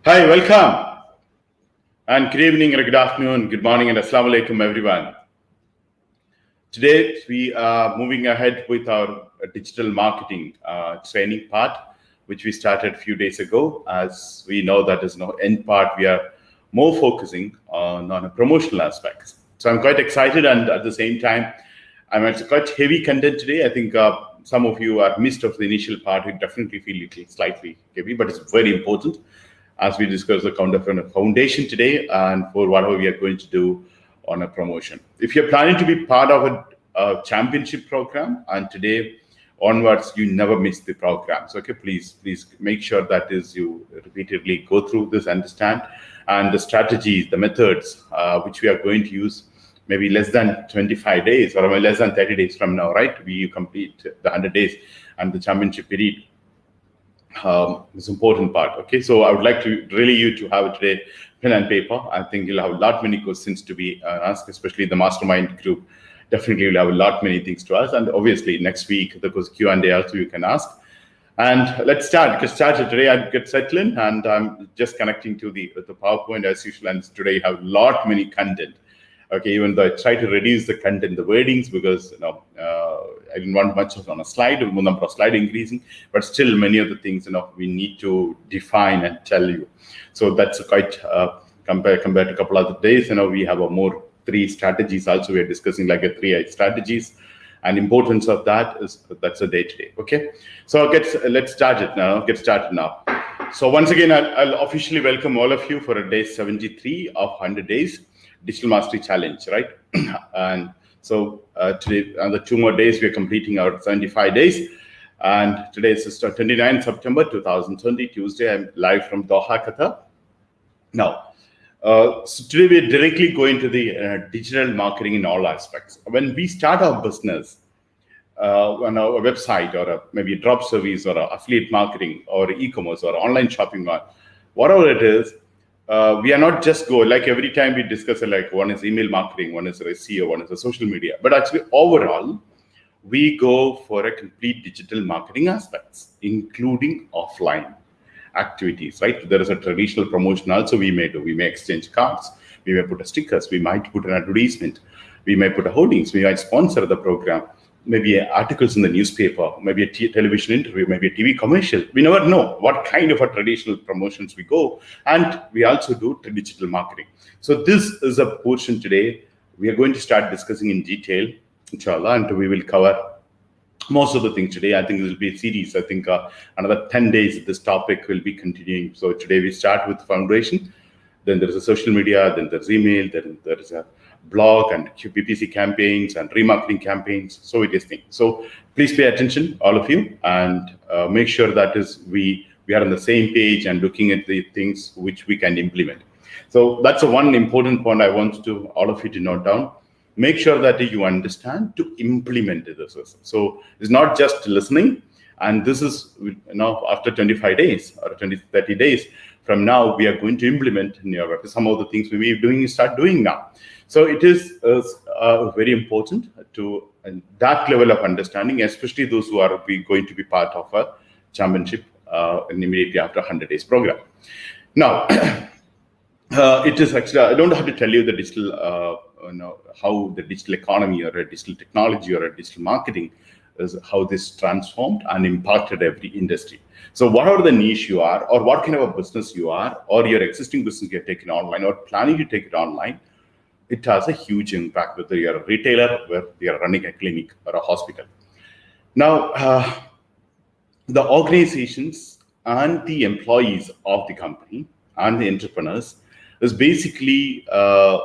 Hi, welcome, and good evening, or good afternoon, good morning, and assalamu alaikum, everyone. Today, we are moving ahead with our digital marketing training part, which we started a few days ago. As we know, that is no end part. We are more focusing on a promotional aspects. So I'm quite excited, and at the same time, it's quite heavy content today. I think some of you are missed of the initial part. We definitely feel it slightly heavy, but it's very important as we discuss the kind of a foundation today and for whatever we are going to do on a promotion. If you're planning to be part of a championship program, and today onwards, you never miss the programs. Okay, please make sure that is you repeatedly go through this, understand, and the strategies, the methods which we are going to use. Maybe less than 25 days or less than 30 days from now, right? We complete the 100 days and the championship period. Is important part. Okay, so I would like to really you to have today pen and paper. I think you'll have a lot many questions to be asked, especially the mastermind group. Definitely will have a lot many things to ask, and obviously next week there was Q&A also you can ask. And let's start. Get started today. I get settled in, and I'm just connecting to the PowerPoint as usual. And today you have a lot many content. Okay, even though I try to reduce the content, the wordings, because I didn't want much on a slide, the number of slide increasing, but still many of the things we need to define and tell you. So that's quite compared to a couple other days. We have a more 3 strategies. Also, we are discussing like a 3 strategies, and importance of that is that's a day-to-day. Okay, so let's start it now. Get started now. So once again, I'll officially welcome all of you for a day 73 of 100 days. Digital Mastery Challenge, right? And so today, the 2 more days, we are completing our 75 days. And today is 29 September 2020, Tuesday. I'm live from Doha, Qatar. Now, so today we are directly going to the digital marketing in all aspects. When we start our business on our website, or maybe a drop service, or affiliate marketing, or e-commerce, or online shopping, or whatever it is, we are not just go like every time we discuss like one is email marketing, one is SEO, one is a social media, but actually overall we go for a complete digital marketing aspects, including offline activities, right? There is a traditional promotion also we may do. We may exchange cards, we may put a stickers, we might put an advertisement, we may put a holdings, we might sponsor the program, maybe articles in the newspaper, maybe a television interview, maybe a TV commercial. We never know what kind of a traditional promotions we go. And we also do digital marketing. So this is a portion today we are going to start discussing in detail, inshallah, and we will cover most of the things today. I think this will be a series. I think another 10 days this topic will be continuing. So today we start with foundation, then there is a social media, then there's email, then there is a blog and PPC campaigns and remarketing campaigns. So it is things. So please pay attention, all of you, and make sure that is we are on the same page and looking at the things which we can implement. So that's a one important point I want to all of you to note down. Make sure that you understand to implement this. So it's not just listening, and this is after 25 days or 30 days from now, we are going to implement some of the things we may be start doing now. So it is very important to that level of understanding, especially those who are going to be part of a championship immediately after 100 days program. Now, it is actually, I don't have to tell you the digital, how the digital economy or a digital technology or a digital marketing is, how this transformed and impacted every industry. So whatever the niche you are, or what kind of a business you are, or your existing business you're taking online or planning to take it online, it has a huge impact whether you're a retailer, whether you're running a clinic or a hospital. Now, the organizations and the employees of the company and the entrepreneurs is basically have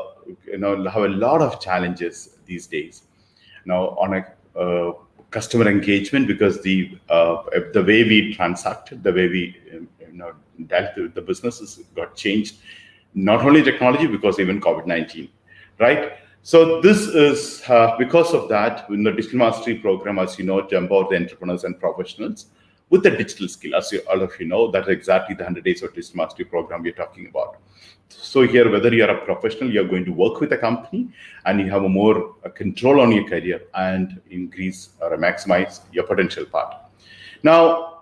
a lot of challenges these days. Now, on a customer engagement, because the way we transacted, the way we dealt with the businesses got changed. Not only technology, because even COVID-19, right? So this is because of that, in the Digital Mastery Program, as you know, to empower the entrepreneurs and professionals with the digital skill. As all of you know, that's exactly the 100 days of Digital Mastery Program we're talking about. So here, whether you're a professional, you're going to work with a company and you have a more control on your career and increase or maximize your potential part. Now,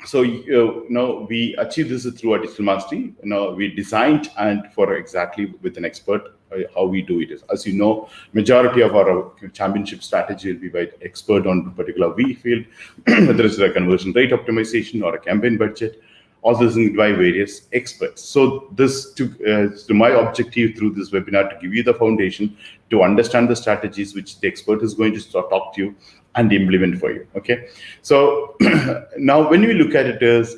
So we achieve this through our digital mastery. We designed and for exactly with an expert how we do it is, as you know, majority of our championship strategy will be by expert on a particular field, whether it's a conversion rate optimization or a campaign budget. All this is by various experts. So this to my objective through this webinar to give you the foundation to understand the strategies which the expert is going to talk to you and implement for you. Okay, so now when we look at it as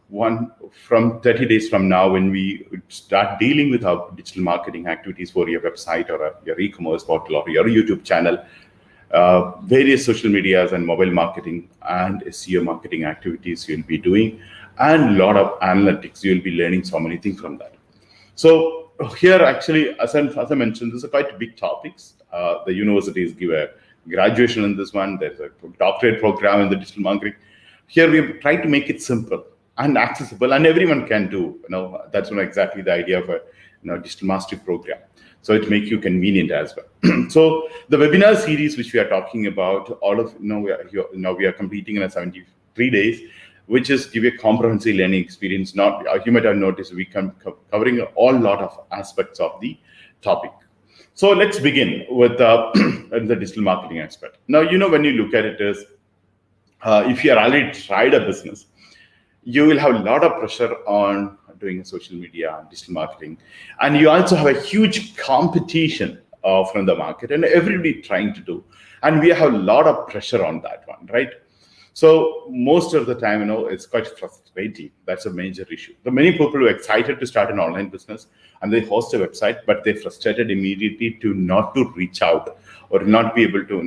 one from 30 days from now, when we start dealing with our digital marketing activities for your website or your e-commerce portal or your YouTube channel, various social medias and mobile marketing and SEO marketing activities you'll be doing, and a lot of analytics. You'll be learning so many things from that. So here, actually, as I mentioned, these are quite big topics. The universities give a graduation in this one. There's a doctorate program in the digital marketing. Here we have tried to make it simple and accessible, and everyone can do. That's exactly the idea of a digital mastery program. So it makes you convenient as well. So the webinar series which we are talking about, all of we are completing in a 73 days, which is give you a comprehensive learning experience. Not you might have noticed we come covering a lot of aspects of the topic. So let's begin with the digital marketing aspect. Now, when you look at it is, if you are already tried a business, you will have a lot of pressure on doing social media and digital marketing. And you also have a huge competition from the market and everybody trying to do. And we have a lot of pressure on that one, right? So most of the time, it's quite frustrating. That's a major issue. The many people who are excited to start an online business and they host a website, but they're frustrated immediately to not to reach out or not be able to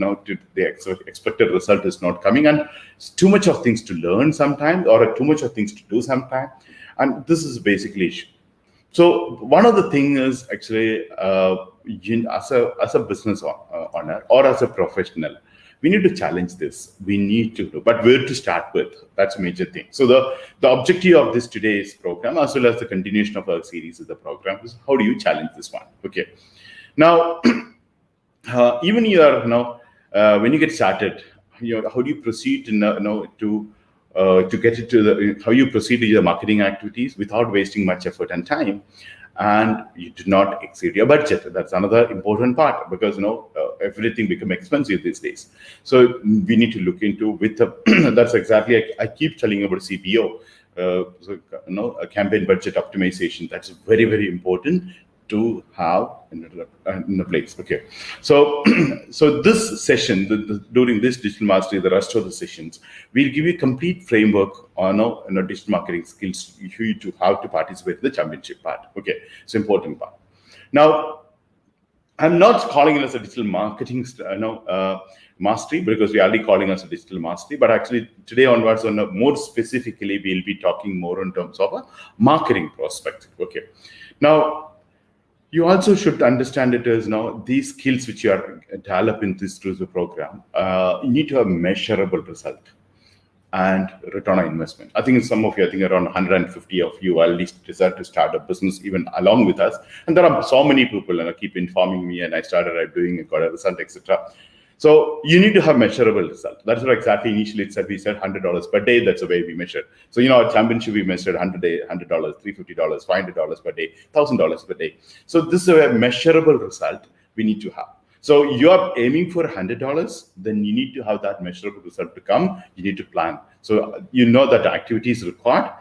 the expected result is not coming. And it's too much of things to learn sometimes or too much of things to do sometimes. And this is basically issue. So one of the things is actually as a business owner or as a professional, we need to challenge this. We need to do, but where to start with? That's a major thing. So the objective of this today's program, as well as the continuation of our series of the program, is how do you challenge this one? Okay. Now, even you are when you get started, how do you proceed to get it to how you proceed to your marketing activities without wasting much effort and time, and you do not exceed your budget. That's another important part, because everything become expensive these days. So we need to look into with that's exactly I keep telling about CPO. A campaign budget optimization. That's very, very important to have in the place. Okay, so this session, during this digital mastery, the rest of the sessions, we'll give you a complete framework on digital marketing skills to how to participate in the championship part. Okay, it's important part. Now, I'm not calling it as a digital marketing mastery, because we're already calling us a digital mastery, but actually today onwards, more specifically, we'll be talking more in terms of a marketing perspective. Okay, now you also should understand it as these skills which you are developing through the program, you need to have measurable result and return on investment. I think some of you, around 150 of you at least decide to start a business even along with us. And there are so many people and keep informing me, and I started doing got a result, etc. So you need to have measurable result. That's what exactly initially we said $100 per day. That's the way we measured. So, our championship, we measured $100, $350, $500 per day, $1,000 per day. So this is a measurable result we need to have. So you are aiming for $100, then you need to have that measurable result to come. You need to plan. So that activity is required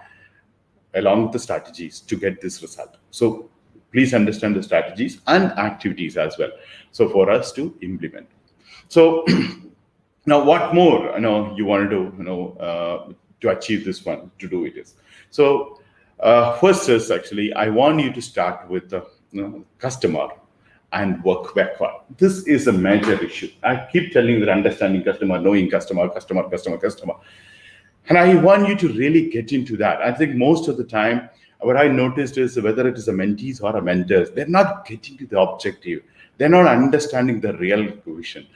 along with the strategies to get this result. So please understand the strategies and activities as well. So for us to implement. So now, what more you want to do to achieve this one, to do it is. So first is actually I want you to start with the customer and work backward. This is a major issue. I keep telling that understanding customer, knowing customer. And I want you to really get into that. I think most of the time, what I noticed is whether it is a mentees or a mentors, they're not getting to the objective. They're not understanding the real vision.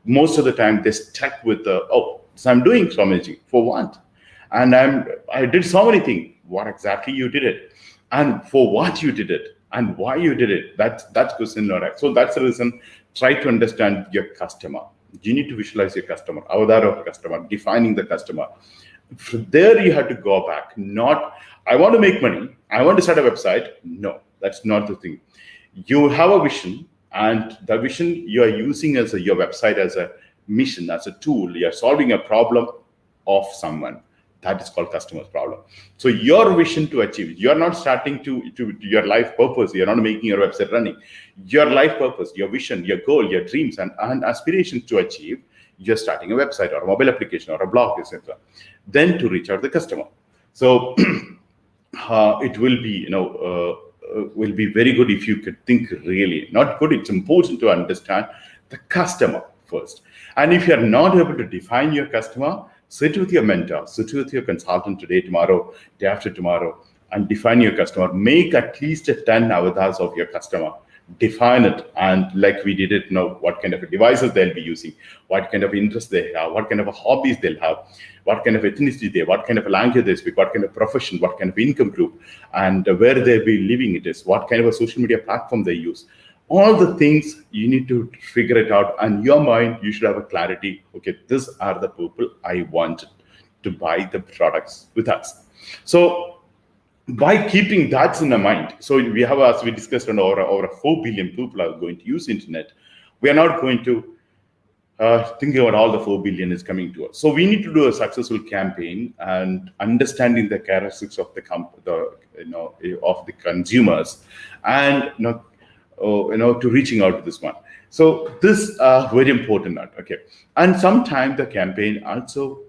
Most of the time, they're stuck with so I'm doing so many for what? And I did so many things. What exactly you did it? And for what you did it? And why you did it? That's question not right. So that's the reason, try to understand your customer. You need to visualize your customer, avatar of the customer, defining the customer. From there, you have to go back. Not, I want to make money, I want to start a website. No, that's not the thing. You have a vision, and the vision you are using as your website as a mission, as a tool. You are solving a problem of someone. That is called customer's problem. So your vision to achieve, you are not starting to your life purpose. You're not making your website running. Your life purpose, your vision, your goal, your dreams and aspirations to achieve, you're starting a website or a mobile application or a blog, etc. Then to reach out the customer. So it will be, will be very good if you could think really, not good, it's important to understand the customer first. And if you're not able to define your customer, sit with your mentor, sit with your consultant today, tomorrow, day after tomorrow, and define your customer. Make at least 10 avatars of your customer. Define it, and like we did it, what kind of devices they'll be using, what kind of interests they have, what kind of hobbies they'll have, what kind of ethnicity they have, what kind of language they speak, what kind of profession, what kind of income group, and where they'll be living it is, what kind of a social media platform they use. All the things you need to figure it out, and your mind, you should have a clarity. Okay, these are the people I want to buy the products with us. So by keeping that in mind, so we have, as we discussed, over 4 billion people are going to use internet. We are not going to think about all the 4 billion is coming to us. So we need to do a successful campaign and understanding the characteristics of of the consumers, and to reaching out to this one. So this very important. Okay, and sometimes the campaign also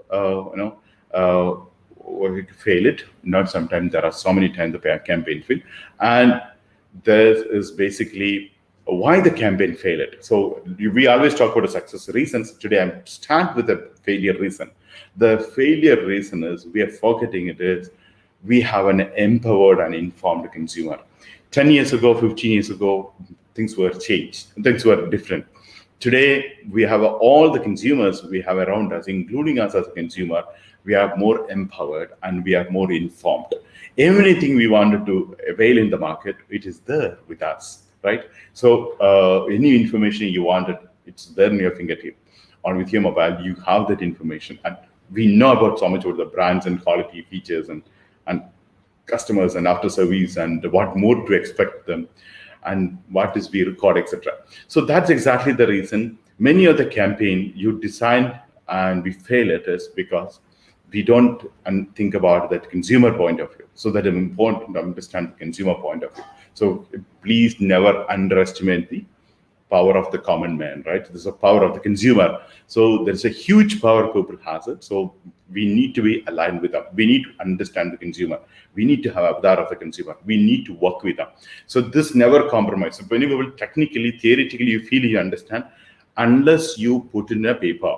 fail it. Not sometimes, there are so many times the campaign fail, and there is basically why the campaign failed. So we always talk about the success reasons. Today I'm start with the failure reason. The failure reason is we are forgetting it is we have an empowered and informed consumer. 10 years ago, 15 years ago, things were changed, things were different. Today, we have all the consumers we have around us, including us as a consumer. We are more empowered and we are more informed. Everything we wanted to avail in the market, it is there with us, right? So any information you wanted, it's there in your fingertip. Or with your mobile, you have that information. And we know about so much about the brands and quality features and customers and after service and what more to expect them and what is we record, etc. So that's exactly the reason many of the campaign you design and we fail at is because we don't think about that consumer point of view. So that is important to understand the consumer point of view. So please never underestimate the power of the common man, right? There's a power of the consumer. So there's a huge power people has it. So we need to be aligned with them. We need to understand the consumer. We need to have avatar of the consumer. We need to work with them. So this never compromise. So when you will technically, theoretically, you feel you understand, unless you put in a paper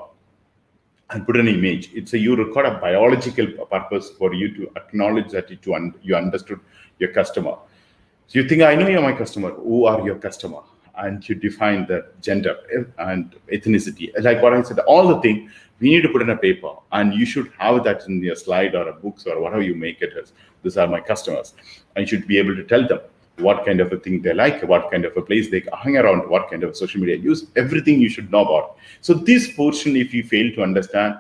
and put an image. You record a biological purpose for you to acknowledge that you understood your customer. So you think, I know you're my customer. Who are your customer? And you define the gender and ethnicity. Like what I said, all the things we need to put in a paper, and you should have that in your slide or a books or whatever you make it as. These are my customers. And you should be able to tell them what kind of a thing they like, what kind of a place they hang around, what kind of social media use, everything you should know about. So this portion, if you fail to understand,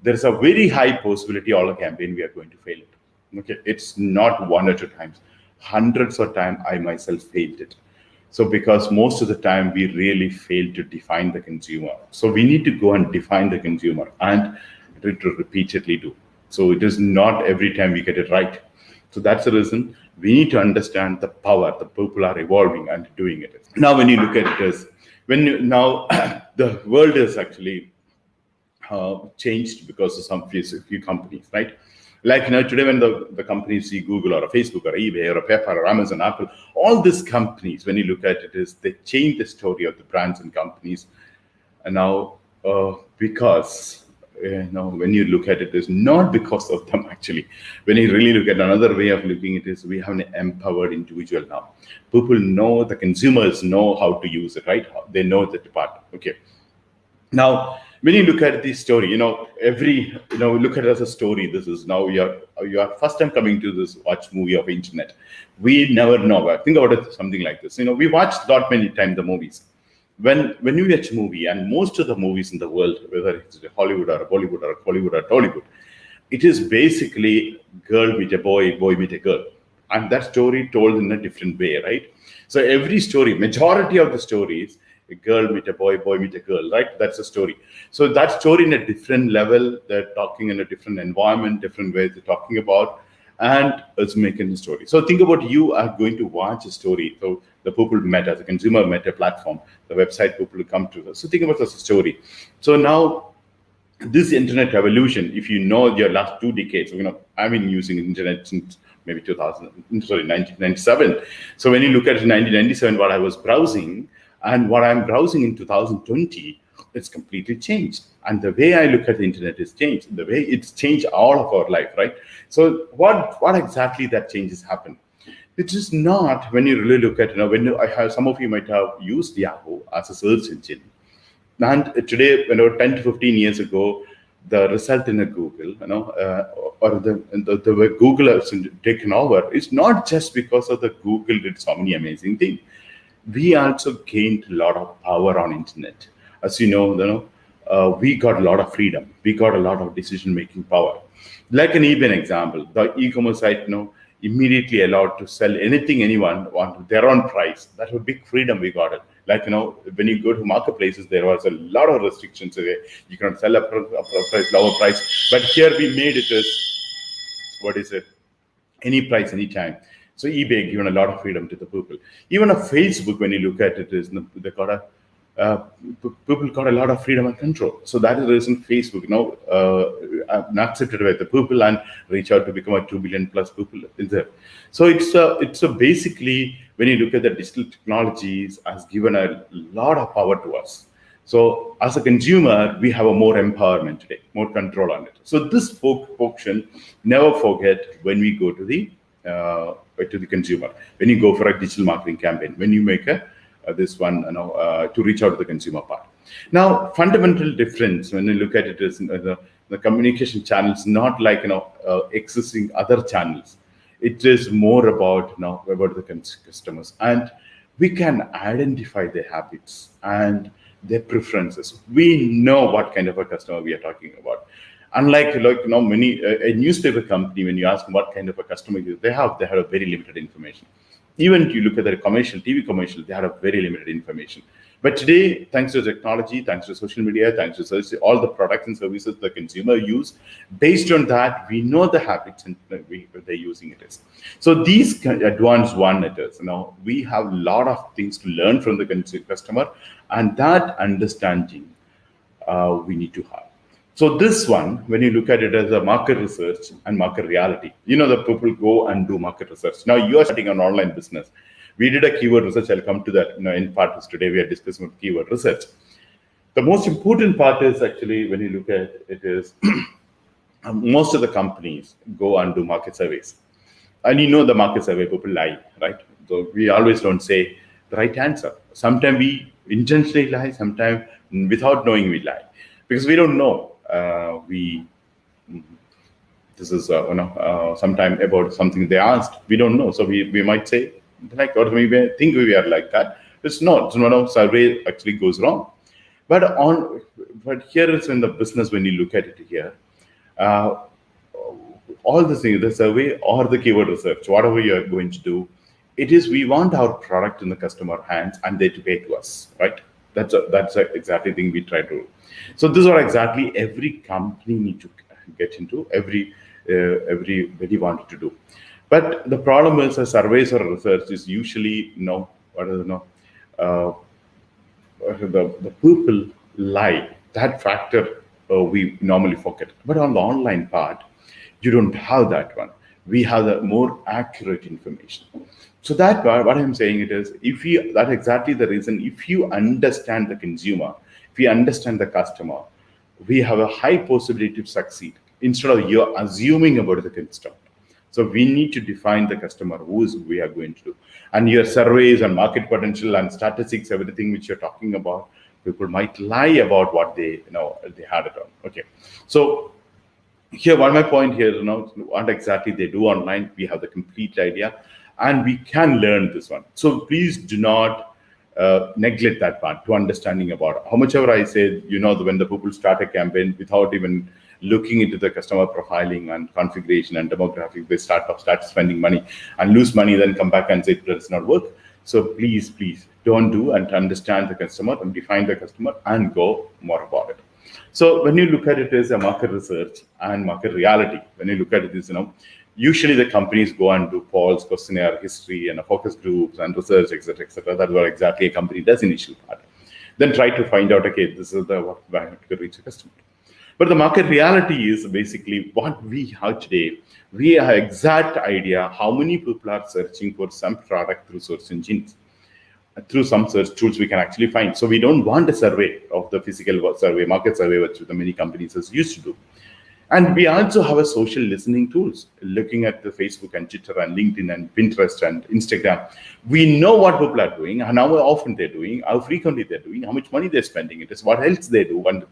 there's a very high possibility all the campaign we are going to fail it. Okay, it's not one or two times. Hundreds of times I myself failed it. So because most of the time we really fail to define the consumer. So we need to go and define the consumer and to repeatedly do. So it is not every time we get it right. So that's the reason we need to understand the power. The people are evolving and doing it. Now, when you look at it, now the world is actually changed because of some few companies, right? Like today when the companies see Google or a Facebook or eBay or a PayPal or Amazon, Apple, all these companies, when you look at it, they change the story of the brands and companies. And now because when you look at it, it's not because of them actually. When you really look at another way of looking at it, is we have an empowered individual now. People know, the consumers know how to use it, right? They know that part. Okay. Now, when you look at this story, look at it as a story. This is now you are first time coming to this watch movie of internet. We never know. Think about it something like this. We watched lot many times the movies. When you watch a movie, and most of the movies in the world, whether it's Hollywood or Bollywood or Hollywood or Tollywood, it is basically girl meet a boy, boy meet a girl. And that story told in a different way, right? So every story, majority of the stories, a girl meet a boy, boy meet a girl, right? That's the story. So that story in a different level, they're talking in a different environment, different ways they're talking about, and it's making the story. So think about you are going to watch a story. So the people met as a consumer met a platform, the website people will come to. So think about this story. So now this internet revolution, if you know your last 2 decades, I've been using internet since maybe 1997. So when you look at 1997, what I was browsing and what I'm browsing in 2020, it's completely changed. And the way I look at the internet is changed. The way it's changed all of our life, right? So what exactly that changes happen? It is not when you really look at, when I have, some of you might have used Yahoo as a search engine. And today, 10 to 15 years ago, the result in a Google, or the way Google has taken over is not just because of the Google did so many amazing things. We also gained a lot of power on internet. As you know, we got a lot of freedom. We got a lot of decision-making power. Like an eBay example, the e-commerce site, immediately allowed to sell anything anyone wanted, their own price. That's a big freedom we got it. Like, when you go to marketplaces, there was a lot of restrictions. You cannot sell a price, lower price. But here we made it as, what is it? Any price, anytime. So eBay given a lot of freedom to the people. Even a Facebook, when you look at it, is they got a people got a lot of freedom and control. So that is the reason Facebook accepted by the people and reach out to become a 2 billion plus people in there. So it's a basically, when you look at the digital technologies, has given a lot of power to us. So as a consumer, we have a more empowerment today, more control on it. So this portion, never forget when we go to the consumer, when you go for a digital marketing campaign, when you make this one, to reach out to the consumer part. Now, fundamental difference when you look at it is the communication channels, not like existing other channels. It is more about about the customers, and we can identify their habits and their preferences. We know what kind of a customer we are talking about. Unlike many a newspaper company, when you ask them what kind of a customer they have a very limited information. Even if you look at the commercial, TV commercial, they have a very limited information. But today, thanks to technology, thanks to social media, thanks to all the products and services the consumer use, based on that, we know the habits and they're using it is. So these advanced one it is. We have a lot of things to learn from the customer, and that understanding we need to have. So this one, when you look at it as a market research and market reality, the people go and do market research. Now you are starting an online business. We did a keyword research. I'll come to that. In part is today we are discussing about keyword research. The most important part is actually when you look at it is most of the companies go and do market surveys, and the market survey people lie, right? So we always don't say the right answer. Sometimes we intentionally lie. Sometimes without knowing we lie because we don't know. This is sometime about something they asked, we don't know, so we might say like, or we may think we are like that. It's not. Survey actually goes wrong. But here is in the business, when you look at it here, all the things, the survey or the keyword research, whatever you are going to do, it is we want our product in the customer hands and they to pay to us, right? That's exactly thing we try to do. So this is what exactly every company need to get into, everybody wanted to do. But the problem is a surveys or research is usually, the people lie. That factor we normally forget. But on the online part, you don't have that one. We have the more accurate information. So that part, what I'm saying it is, that's exactly the reason. If you understand the consumer, if you understand the customer, we have a high possibility to succeed instead of you assuming about the customer. So we need to define the customer we are going to do. And your surveys and market potential and statistics, everything which you're talking about, people might lie about what they had it on. Okay. So here, one my point here, what exactly they do online, we have the complete idea. And we can learn this one. So please do not neglect that part to understanding about how much ever I said, when the people start a campaign without even looking into the customer profiling and configuration and demographic, they start spending money and lose money, then come back and say it does not work. So please don't do, and understand the customer and define the customer and go more about it. So when you look at it as a market research and market reality, when you look at it is, usually the companies go and do polls, questionnaire, history, and focus groups and research, etc., etc. That's what exactly a company does initial part. Then try to find out, okay, this is the what to reach a customer. But the market reality is basically what we have today. We have exact idea how many people are searching for some product through search engines. Through some search tools we can actually find. So we don't want a survey of the physical survey, market survey, which the many companies has used to do. And we also have a social listening tools, looking at the Facebook and Twitter and LinkedIn and Pinterest and Instagram. We know what people are doing and how often they're doing, how frequently they're doing, how much money they're spending it is, what else they do, and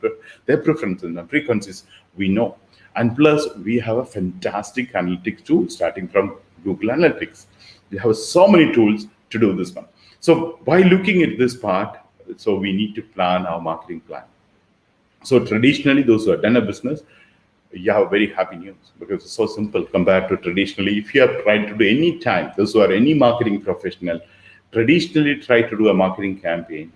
their preferences and frequencies, we know. And plus, we have a fantastic analytics tool starting from Google Analytics. We have so many tools to do this one. So by looking at this part, so we need to plan our marketing plan. So traditionally, those who have done a business, you have very happy news, because it's so simple compared to traditionally. If you have tried to do any time, those who are any marketing professional, traditionally try to do a marketing campaign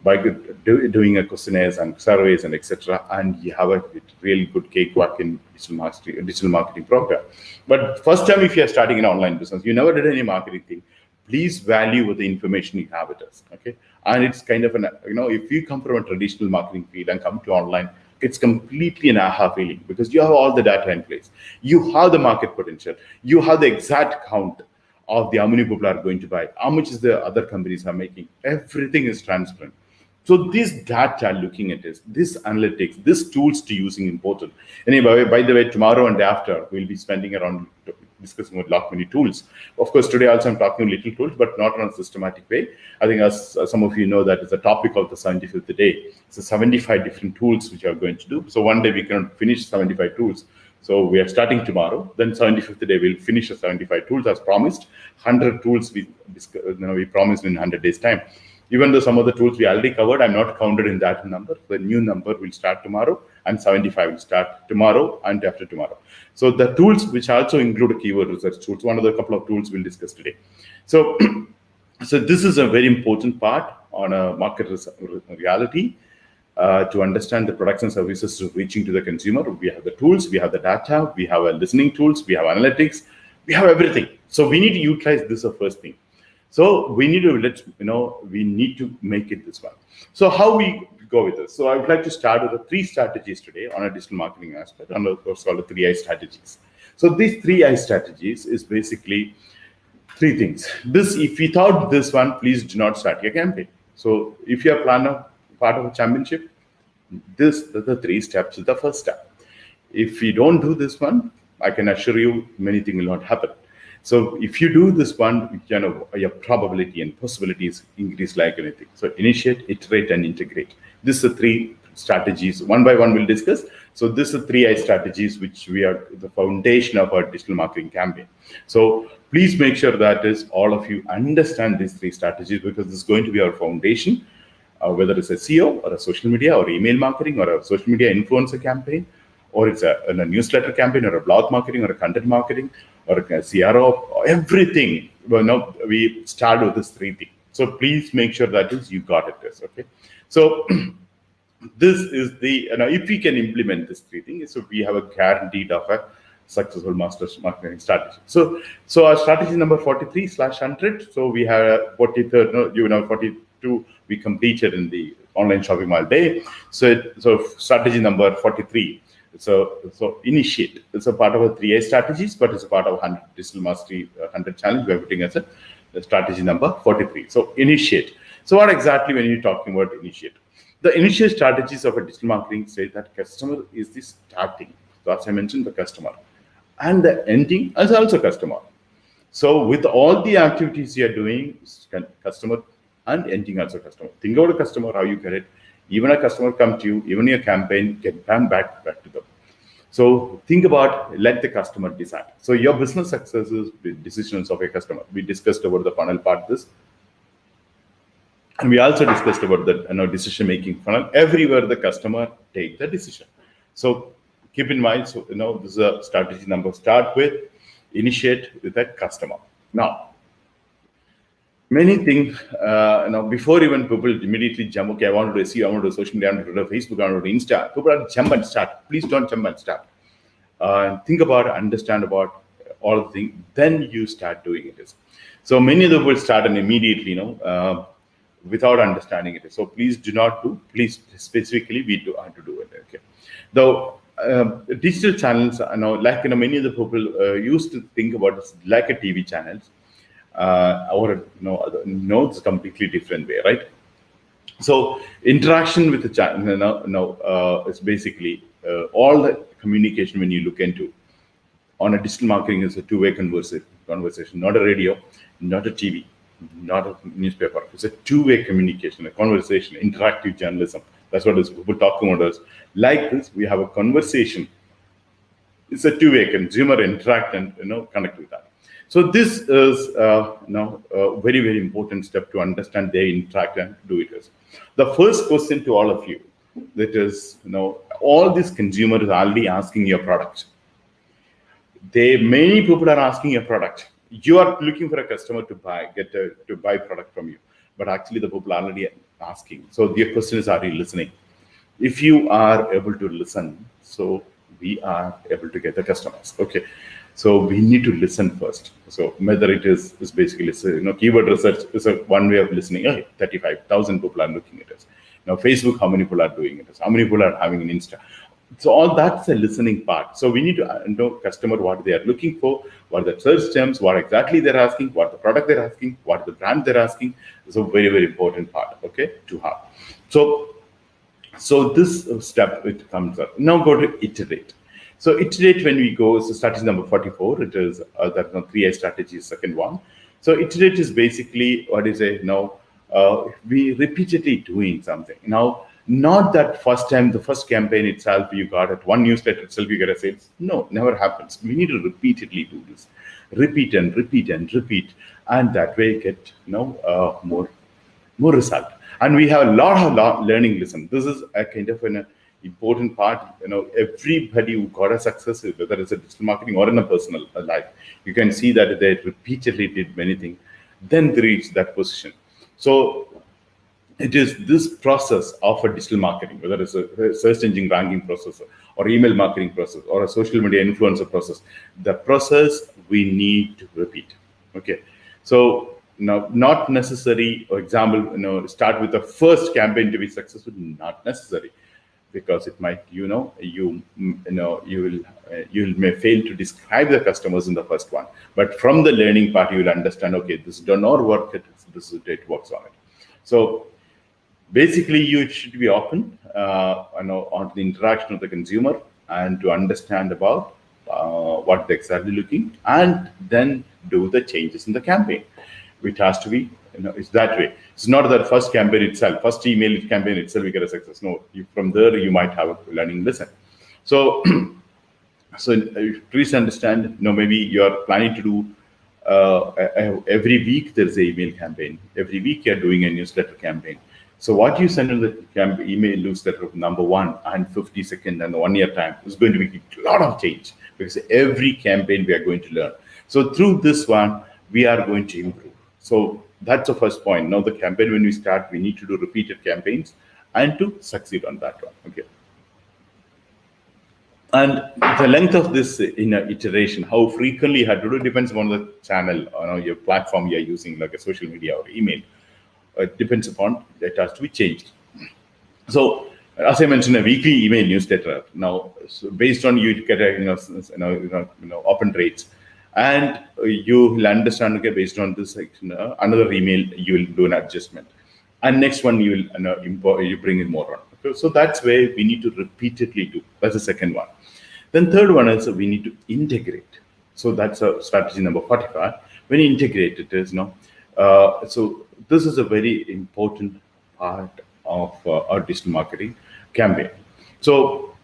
by doing a questionnaires and surveys and etc., and you have a really good cakewalk in digital marketing program. But first time, if you are starting an online business, you never did any marketing thing, please value the information you have with us, okay? And it's kind of an, if you come from a traditional marketing field and come to online, it's completely an aha feeling, because you have all the data in place. You have the market potential. You have the exact count of how many people are going to buy, how much is the other companies are making. Everything is transparent. So this data, looking at this analytics, this tools to using important. Anyway, by the way, tomorrow and after, we'll be spending around discussing with lot many tools. Of course, today also I'm talking little tools, but not in a systematic way. I think as some of you know, that is the topic of the 75th day. So 75 different tools which we are going to do. So one day we cannot finish 75 tools. So we are starting tomorrow. Then 75th day we'll finish the 75 tools as promised. 100 tools we promised in 100 days time. Even though some of the tools we already covered, I'm not counted in that number. The new number will start tomorrow, and 75 will start tomorrow and after tomorrow. So the tools which also include keyword research tools, one of the couple of tools we'll discuss today. So, so this is a very important part on a market reality to understand the products and services reaching to the consumer. We have the tools, we have the data, we have listening tools, we have analytics, we have everything. So we need to utilize this as first thing. So we need to we need to make it this one. So how we go with this? So I would like to start with the 3 strategies today on a digital marketing aspect, and of course called the 3I strategies. So these 3I strategies is basically 3 things. This, if without this one, please do not start your campaign. So if you are part of a championship, the 3 steps is the first step. If you don't do this one, I can assure you many things will not happen. So if you do this one, your probability and possibilities increase like anything. So initiate, iterate, and integrate. This is the 3 strategies. One by one we'll discuss. So this is 3I strategies, which we are the foundation of our digital marketing campaign. So please make sure that is all of you understand these 3 strategies, because this is going to be our foundation, whether it's a SEO or a social media or email marketing or a social media influencer campaign, or it's a newsletter campaign or a blog marketing or a content marketing or a CRO, everything. We start with this 3 things. So please make sure that is you got it. Okay. So this is the, if we can implement this 3 things, so we have a guaranteed of a successful master marketing strategy. So our strategy number 43/100. So we have 43rd, 42 we completed in the online shopping mall day. So strategy number 43. So initiate. It's a part of a 3I strategies, but it's a part of 100 digital mastery 100 challenge. We're putting as a strategy number 43. So initiate. So what exactly when you're talking about initiate? The initial strategies of a digital marketing say that customer is the starting. So as I mentioned, the customer, and the ending is also customer. So with all the activities you are doing, customer and ending also customer. Think about a customer, how you get it. Even a customer come to you, even your campaign can come back to them. So think about, let the customer decide. So your business success is the decisions of a customer. We discussed about the funnel part this. And we also discussed about the decision-making funnel. Everywhere the customer take the decision. So keep in mind, so this is a strategy number. Start with initiate with a customer. Now, many things, before even people immediately jump, okay, I want to do SEO, I want to do social media, I want to do Facebook, I want to do Insta. People are jump and start. Please don't jump and start. Think about, understand about all the things, then you start doing it. So many of the people start and immediately, without understanding it. So please do not do. Please specifically we do have to do it. Okay. Though digital channels, many of the people used to think about it like a TV channels, or it's a completely different way, right? So interaction with the channel, is basically all the communication when you look into on a digital marketing is a two-way conversation, not a radio, not a TV, not a newspaper. It's a two-way communication, a conversation, interactive journalism. That's what is people talking about us. Like this, we have a conversation. It's a two-way consumer interact and connect with that. So this is a very, very important step to understand their interact and do it. The first question to all of you, that is, all these consumers are already asking your product. Many people are asking your product. You are looking for a customer to buy, to buy product from you, but actually the people are already asking. So the question is, are you listening? If you are able to listen, so we are able to get the customers. Okay. So we need to listen first. So whether it is basically, keyword research is one way of listening. Oh, 35,000 people are looking at us. Now Facebook, how many people are doing it? How many people are having an Insta? So all that's a listening part. So we need to know customer what they are looking for, what are the search terms, what exactly they're asking, what the product they're asking, what the brand they're asking. It's a very, very important part, okay, to have. So this step, it comes up. Now go to iterate. So iterate when we go, so strategy number 44, it is that 3I strategy is second one. So iterate is basically what is we repeatedly doing something. Now, not that first time, the first campaign itself, you got it, one newsletter itself, you get a sales. No, never happens. We need to repeatedly do this. Repeat and repeat and repeat. And that way get more result. And we have a lot of learning lesson. This is a kind of an important part. Everybody who got a success, whether it's a digital marketing or in a personal life, you can see that they repeatedly did many things, then they reach that position. So it is this process of a digital marketing, whether it's a search engine ranking process or email marketing process or a social media influencer process, the process we need to repeat. Okay. So now, not necessary, for example, start with the first campaign to be successful, not necessary, because it might, you may fail to describe the customers in the first one. But from the learning part, you will understand, okay, this does not work, this is it works on it. So basically, you should be open on the interaction of the consumer and to understand about what they're exactly looking, and then do the changes in the campaign, which has to be, it's that way. It's not that first campaign itself, first email campaign itself, we get a success. No, from there, you might have a learning lesson. So, please understand, maybe you're planning to do every week, there's an email campaign. Every week, you're doing a newsletter campaign. So what you send in the email newsletter of number 1 and 50 second and the 1 year time is going to be a lot of change, because every campaign we are going to learn. So through this one, we are going to improve. So that's the first point. Now the campaign, when we start, we need to do repeated campaigns and to succeed on that one. Okay. And the length of this iteration, how frequently you have to do, depends on the channel, your platform you're using, like a social media or email. It depends upon, that has to be changed. So as I mentioned, a weekly email newsletter. Now, so based on you get a open rates, and you will understand, okay, based on this another email you will do an adjustment, and next one you will you bring in more on. Okay? So that's where we need to repeatedly do. That's the second one. Then third one is we need to integrate. So that's a strategy number 45. When you integrate it is so this is a very important part of our digital marketing campaign. So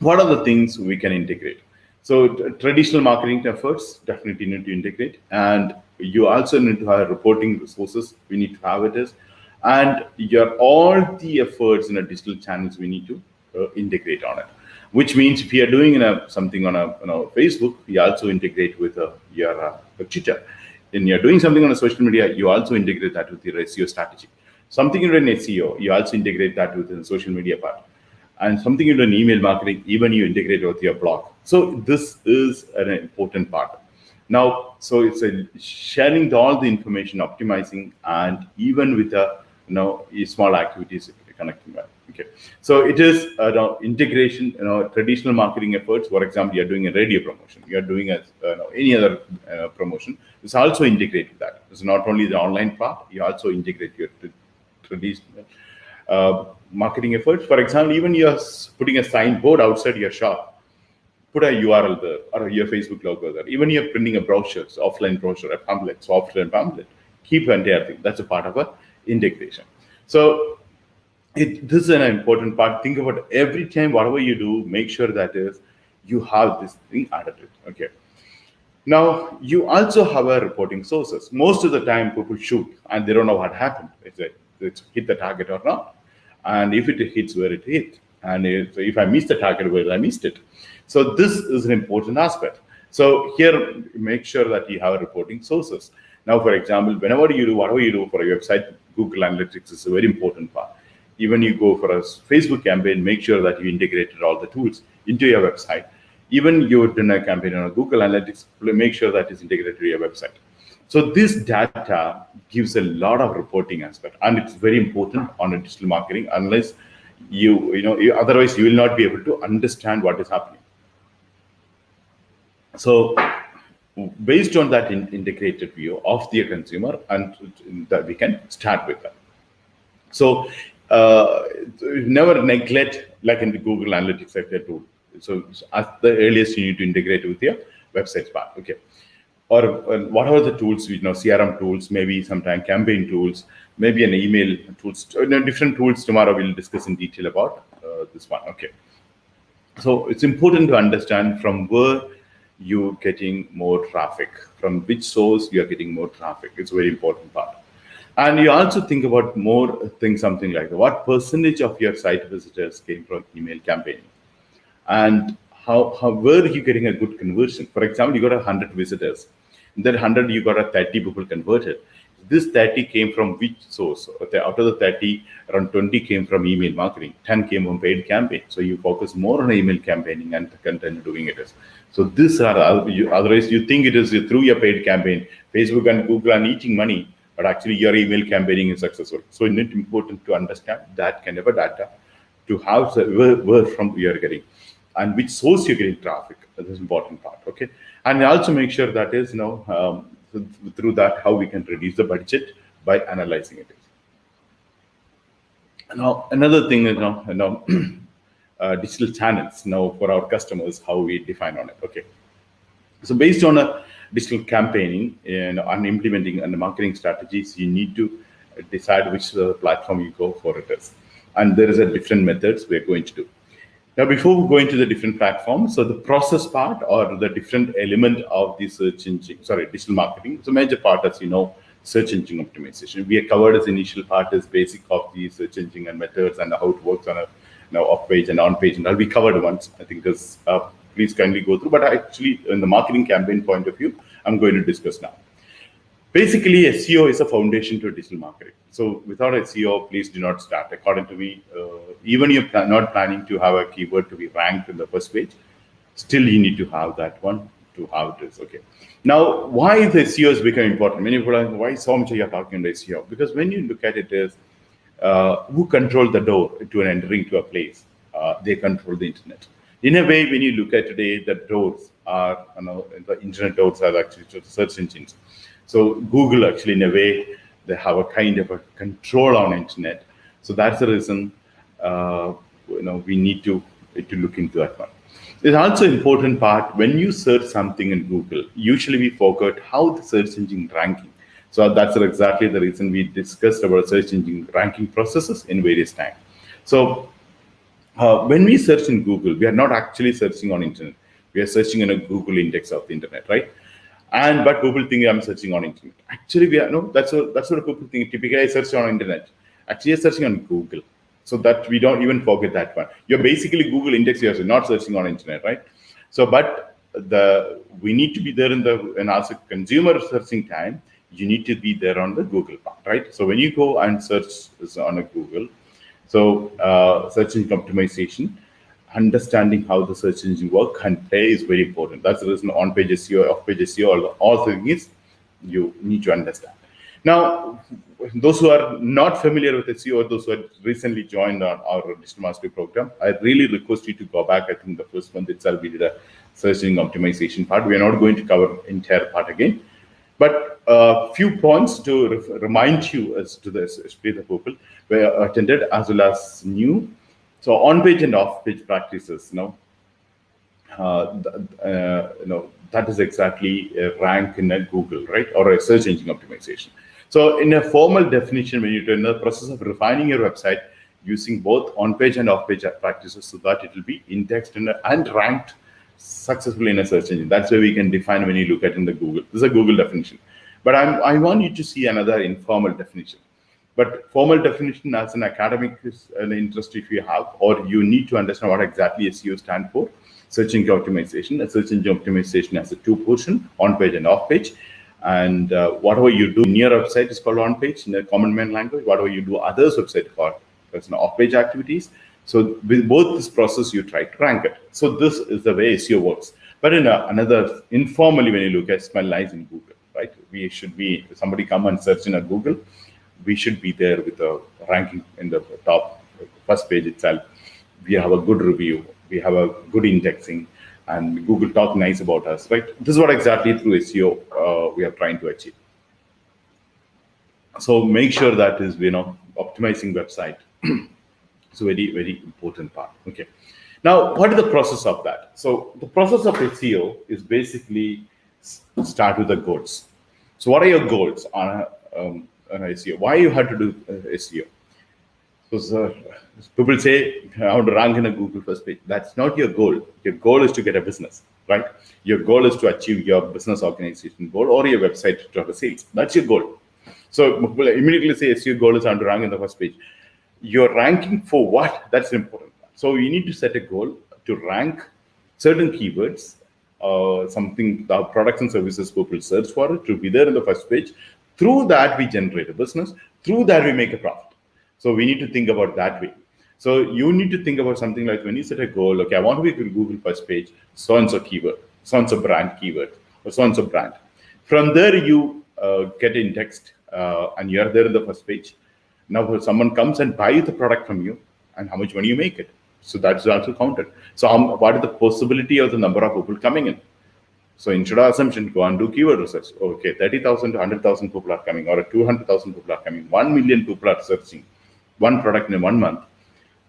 what are the things we can integrate? So traditional marketing efforts definitely need to integrate, and you also need to have reporting resources. We need to have it, and all the efforts in the digital channels we need to integrate on it. which means if you are doing something on Facebook, you also integrate with your Twitter. When you're doing something on a social media, you also integrate that with your SEO strategy. Something in an SEO, you also integrate that with the social media part. And something in an email marketing, even you integrate with your blog. So this is an important part. Now, so it's sharing all the information, optimizing, and even with small activities connecting that. Okay, so it is integration. Traditional marketing efforts. For example, you're doing a radio promotion. You're doing any other promotion. It's also integrated that. It's not only the online part. You also integrate your traditional marketing efforts. For example, even you're putting a signboard outside your shop, put a URL there or your Facebook logo there. Even you're printing a brochure, offline brochure, a pamphlet, offline pamphlet, keep the entire thing. That's a part of a integration. So this is an important part. Think about every time, whatever you do, make sure that is you have this thing added to it. Okay. Now, you also have a reporting sources. Most of the time, people shoot and they don't know what happened. It's hit the target or not. And if it hits where it hit, and if I missed the target, where I missed it. So this is an important aspect. So here, make sure that you have reporting sources. Now, for example, whenever you do, whatever you do for a website, Google Analytics is a very important part. Even you go for a Facebook campaign, make sure that you integrated all the tools into your website. Even you've done a campaign on Google Analytics, make sure that is integrated to your website. So this data gives a lot of reporting aspect, and it's very important on a digital marketing. Unless otherwise you will not be able to understand what is happening. So based on that integrated view of the consumer, and that we can start with that. So never neglect, like in the Google Analytics tool. So at the earliest, you need to integrate with your website part. Okay. Or whatever the tools, CRM tools, maybe sometime campaign tools, maybe an email tools, different tools. Tomorrow we'll discuss in detail about this one. Okay. So it's important to understand from where you're getting more traffic, from which source you're getting more traffic. It's a very important part. And you also think about more things, something like what percentage of your site visitors came from email campaigning, and how where are you getting a good conversion. For example, you got 100 visitors, that 100 you got a 30 people converted. This 30 came from which source? Out of the 30, around 20 came from email marketing, 10 came from paid campaign. So you focus more on email campaigning and continue doing it. So these are, otherwise you think it is through your paid campaign, Facebook and Google are eating money, but actually your email campaigning is successful. So it's important to understand that kind of a data, to have where from you are getting and which source you're getting traffic. That is important part. Okay. And also make sure that is, through that, how we can reduce the budget by analyzing it. Now, another thing is digital channels. Now, for our customers, how we define on it. Okay. So based on a digital campaigning and on implementing and marketing strategies, you need to decide which platform you go for it is. And there is a different methods we're going to do. Now, before we go into the different platforms, so the process part or the different element of the digital marketing. So major part, as you know, search engine optimization. We have covered as initial part is basic of the search engine and methods and how it works on a off page and on page, and that'll be covered once. I think this please kindly go through. But actually, in the marketing campaign point of view, I'm going to discuss now. Basically, SEO is a foundation to digital marketing. So without SEO, please do not start. According to me, even you're not planning to have a keyword to be ranked in the first page, still you need to have that one to have this. Okay. Now, why the SEO has become important? Many people are, why so much you're talking about SEO? Because when you look at it as who control the door to an entering to a place, they control the internet. In a way, when you look at today, the doors are, the internet doors are actually search engines. So Google actually, in a way, they have a kind of a control on internet. So that's the reason we need to look into that one. There's also important part when you search something in Google. Usually we forget how the search engine ranking. So that's exactly the reason we discussed about search engine ranking processes in various times. So when we search in Google, we are not actually searching on internet. We are searching in a Google index of the internet, right? But people think I'm searching on internet. Actually, that's what people think. Typically, I search on internet. Actually, I'm searching on Google. So that we don't even forget that one. You're basically Google index, you're not searching on internet, right? So, but we need to be there and as a consumer searching time, you need to be there on the Google part, right? So when you go and search on a Google, so search engine optimization, understanding how the search engine work and play is very important. That's the reason on-page SEO, off-page SEO, all things you need to understand. Now, those who are not familiar with SEO or those who have recently joined our digital mastery program, I really request you to go back. I think the first month itself we did a search engine optimization part. We are not going to cover entire part again, but a few points to remind you as to this, especially the people were attended as well as new. So on-page and off-page practices, that is exactly a rank in a Google, right, or a search engine optimization. So in a formal definition, when you're in the process of refining your website using both on-page and off-page practices so that it will be indexed and ranked successfully in a search engine. That's where we can define when you look at in the Google. This is a Google definition. But I want you to see another informal definition. But formal definition as an academic is an interest if you have, or you need to understand what exactly SEO stands for. Search engine optimization. A search engine optimization has a two portion, on-page and off-page. And whatever you do in your website is called on-page in the common man language. Whatever you do others' website called off-page activities. So with both this process, you try to rank it. So this is the way SEO works. But in another informally, when you look at smell nice in Google, right? We should be, if somebody come and search in a Google, we should be there with a ranking in the top first page itself. We have a good review. We have a good indexing. And Google talk nice about us, right? This is what exactly through SEO we are trying to achieve. So make sure that is, optimizing website. It's a very, very important part. Okay. Now, what is the process of that? So the process of SEO is basically start with the goals. So what are your goals on an SEO? Why you have to do SEO? So people say, I want to rank in a Google first page. That's not your goal. Your goal is to get a business, right? Your goal is to achieve your business organization goal or your website to have a sales. That's your goal. So people immediately say SEO goal is I want to rank in the first page. You're ranking for what? That's important. So you need to set a goal to rank certain keywords, something the products and services people search for it to be there in the first page. Through that, we generate a business. Through that, we make a profit. So we need to think about that way. So you need to think about something like when you set a goal, okay, I want to be in Google first page, so-and-so keyword, so-and-so brand keyword, or so-and-so brand. From there, you get indexed and you're there in the first page. Now, if someone comes and buys the product from you, and how much money you make it. So that's also counted. So what is the possibility of the number of people coming in? So instead of assumption, go and do keyword research. Okay, 30,000 to 100,000 people are coming, or 200,000 people are coming. 1 million people are searching one product in 1 month.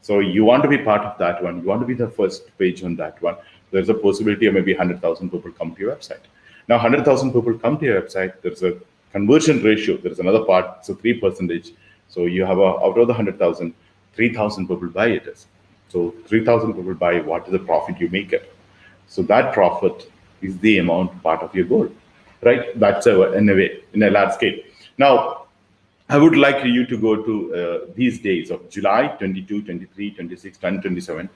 So you want to be part of that one. You want to be the first page on that one. There's a possibility of maybe 100,000 people come to your website. Now, 100,000 people come to your website. There's a conversion ratio. There's another part. So 3%. So you have out of the 100,000, 3,000 people buy it. So 3,000 people buy. What is the profit you make it? So that profit is the amount part of your goal, right? That's in a way, in a large scale. Now, I would like you to go to these days of July 22, 23, 26, and 27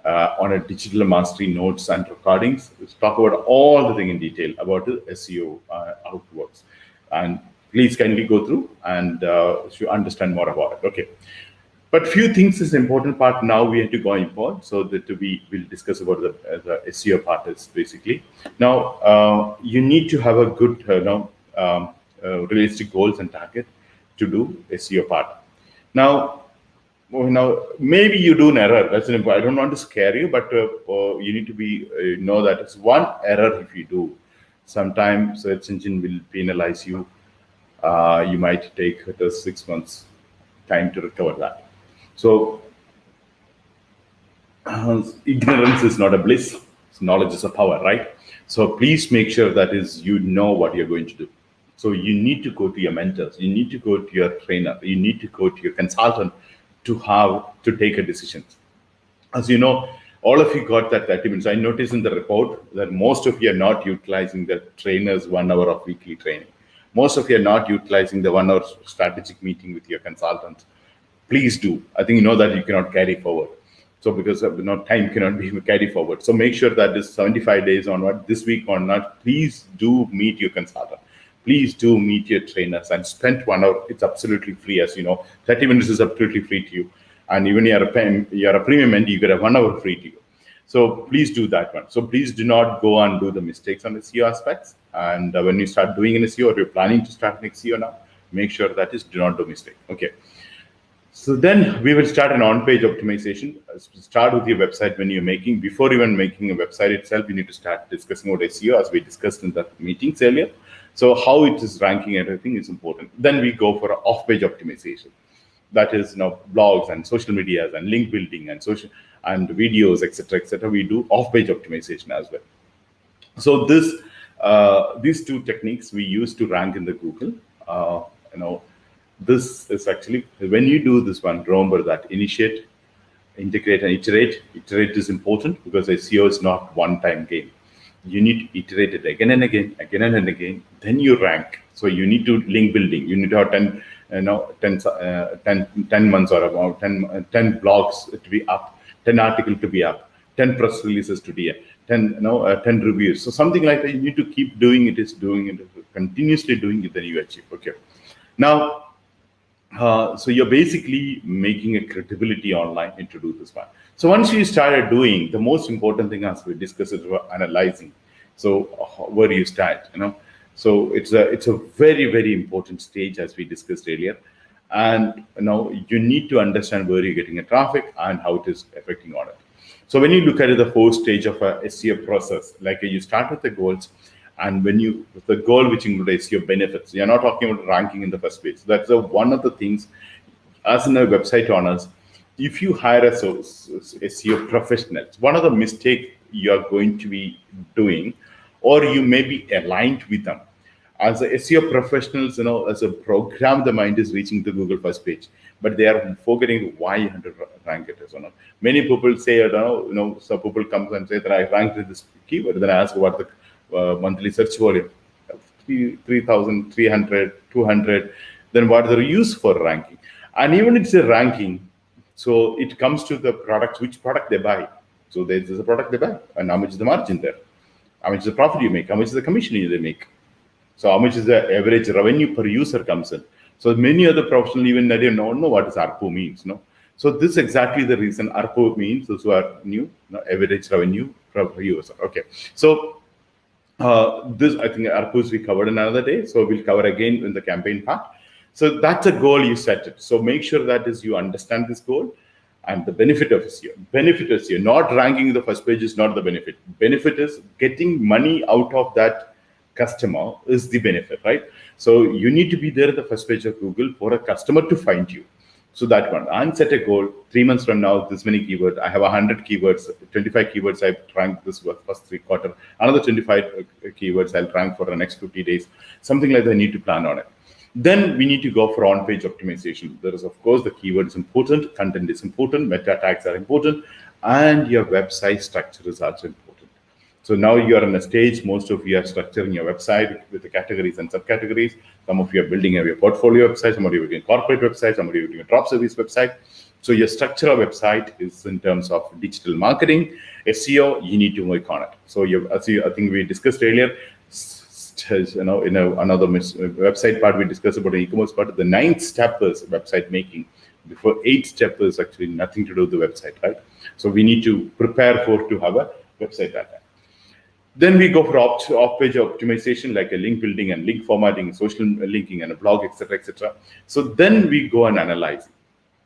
on a digital mastery notes and recordings. Let's talk about all the thing in detail about the SEO, how it works. And please kindly go through and you understand more about it. Okay. But few things is important part now we have to go import so that we will discuss about the SEO part is basically. Now, you need to have a good, realistic goals and target to do SEO part. Now, maybe you do an error. That's an important. I don't want to scare you, but you need to be know that it's one error if you do. Sometimes search engine will penalize you. You might take 6 months time to recover that. So ignorance is not a bliss. Knowledge is a power, right? So please make sure that is you know what you're going to do. So you need to go to your mentors. You need to go to your trainer. You need to go to your consultant to take a decision. As you know, all of you got that 30 minutes. I noticed in the report that most of you are not utilizing the trainer's 1 hour of weekly training. Most of you are not utilizing the 1 hour strategic meeting with your consultant. please do. I think you know that you cannot carry forward. So because of time cannot be carried forward. So make sure that this 75 days onward, this week or not, please do meet your consultant. Please do meet your trainers and spend 1 hour. It's absolutely free, as you know. 30 minutes is absolutely free to you. And even you're a premium and you get a 1 hour free to you. So please do that one. So please do not go and do the mistakes on the SEO aspects. And when you start doing an SEO or you're planning to start an SEO now, make sure that is do not do mistake. Okay. So then we will start an on-page optimization. Start with your website when you're making. Before even making a website itself, you need to start discussing about SEO as we discussed in the meetings earlier. So how it is ranking and everything is important. Then we go for off-page optimization. That is, blogs and social medias and link building and social and videos, etc., etc. We do off-page optimization as well. So these two techniques we use to rank in the Google. This is actually, when you do this one, remember that initiate, integrate, and iterate. Iterate is important because SEO is not one-time game. You need to iterate it again and again, and again. Then you rank. So you need to link building. You need to have 10 months or about 10 blogs to be up, 10 articles to be up, 10 press releases to be up, 10 reviews. So something like that. You need to keep doing it. Continuously doing it. Then you achieve. Okay. Now. So you're basically making a credibility online to do this one. So once you started doing, the most important thing as we discussed is analyzing. So where you start, So it's a very, very important stage as we discussed earlier. And you need to understand where you're getting a traffic and how it is affecting on it. So when you look at the 4 stage of a SEO process, like you start with the goals. And with the goal which includes your benefits, you're not talking about ranking in the first place. That's one of the things, as in a website owners, if you hire a SEO professional, one of the mistakes you're going to be doing, or you may be aligned with them. As a SEO professionals, as a program, the mind is reaching the Google first page, but they are forgetting why you have to rank it as or not. Many people say, some people come and say that I ranked this keyword, then I ask what the monthly search volume, 3,300, 200, then what are the use for ranking? And even it's a ranking, so it comes to the products, which product they buy. So there's a product they buy, and how much is the margin there? How much is the profit you make? How much is the commission they make? So how much is the average revenue per user comes in? So many other professionals even they don't know what is ARPU means, So this is exactly the reason ARPU means, those who are new, average revenue per user. Okay, so this, I think, ARPUs we covered another day, so we'll cover again in the campaign part. So that's a goal you set it. So make sure that is you understand this goal and the benefit of SEO. Benefit is SEO, not ranking the first page is not the benefit. Benefit is getting money out of that customer is the benefit, right? So you need to be there at the first page of Google for a customer to find you. So that one, and set a goal. 3 months from now, this many keywords. I have 100 keywords, 25 keywords I've ranked this first 3 quarters. Another 25 keywords I'll rank for the next 50 days. Something like that, I need to plan on it. Then we need to go for on-page optimization. There is, of course, the keyword is important, content is important, meta tags are important, and your website structure is also important. So now you are in a stage, most of you are structuring your website with the categories and subcategories. Some of you are building your portfolio website, some of you are doing corporate website, some of you are doing a drop service website. So your structural website is in terms of digital marketing, SEO, you need to work on it. So I think we discussed earlier, in another website part, we discussed about the e-commerce part. The 9th step is website making. Before 8th step is actually nothing to do with the website, right? So we need to prepare to have a website that time. Then we go for off-page optimization, like a link building and link formatting, social linking and a blog, etc., etc. So then we go and analyze.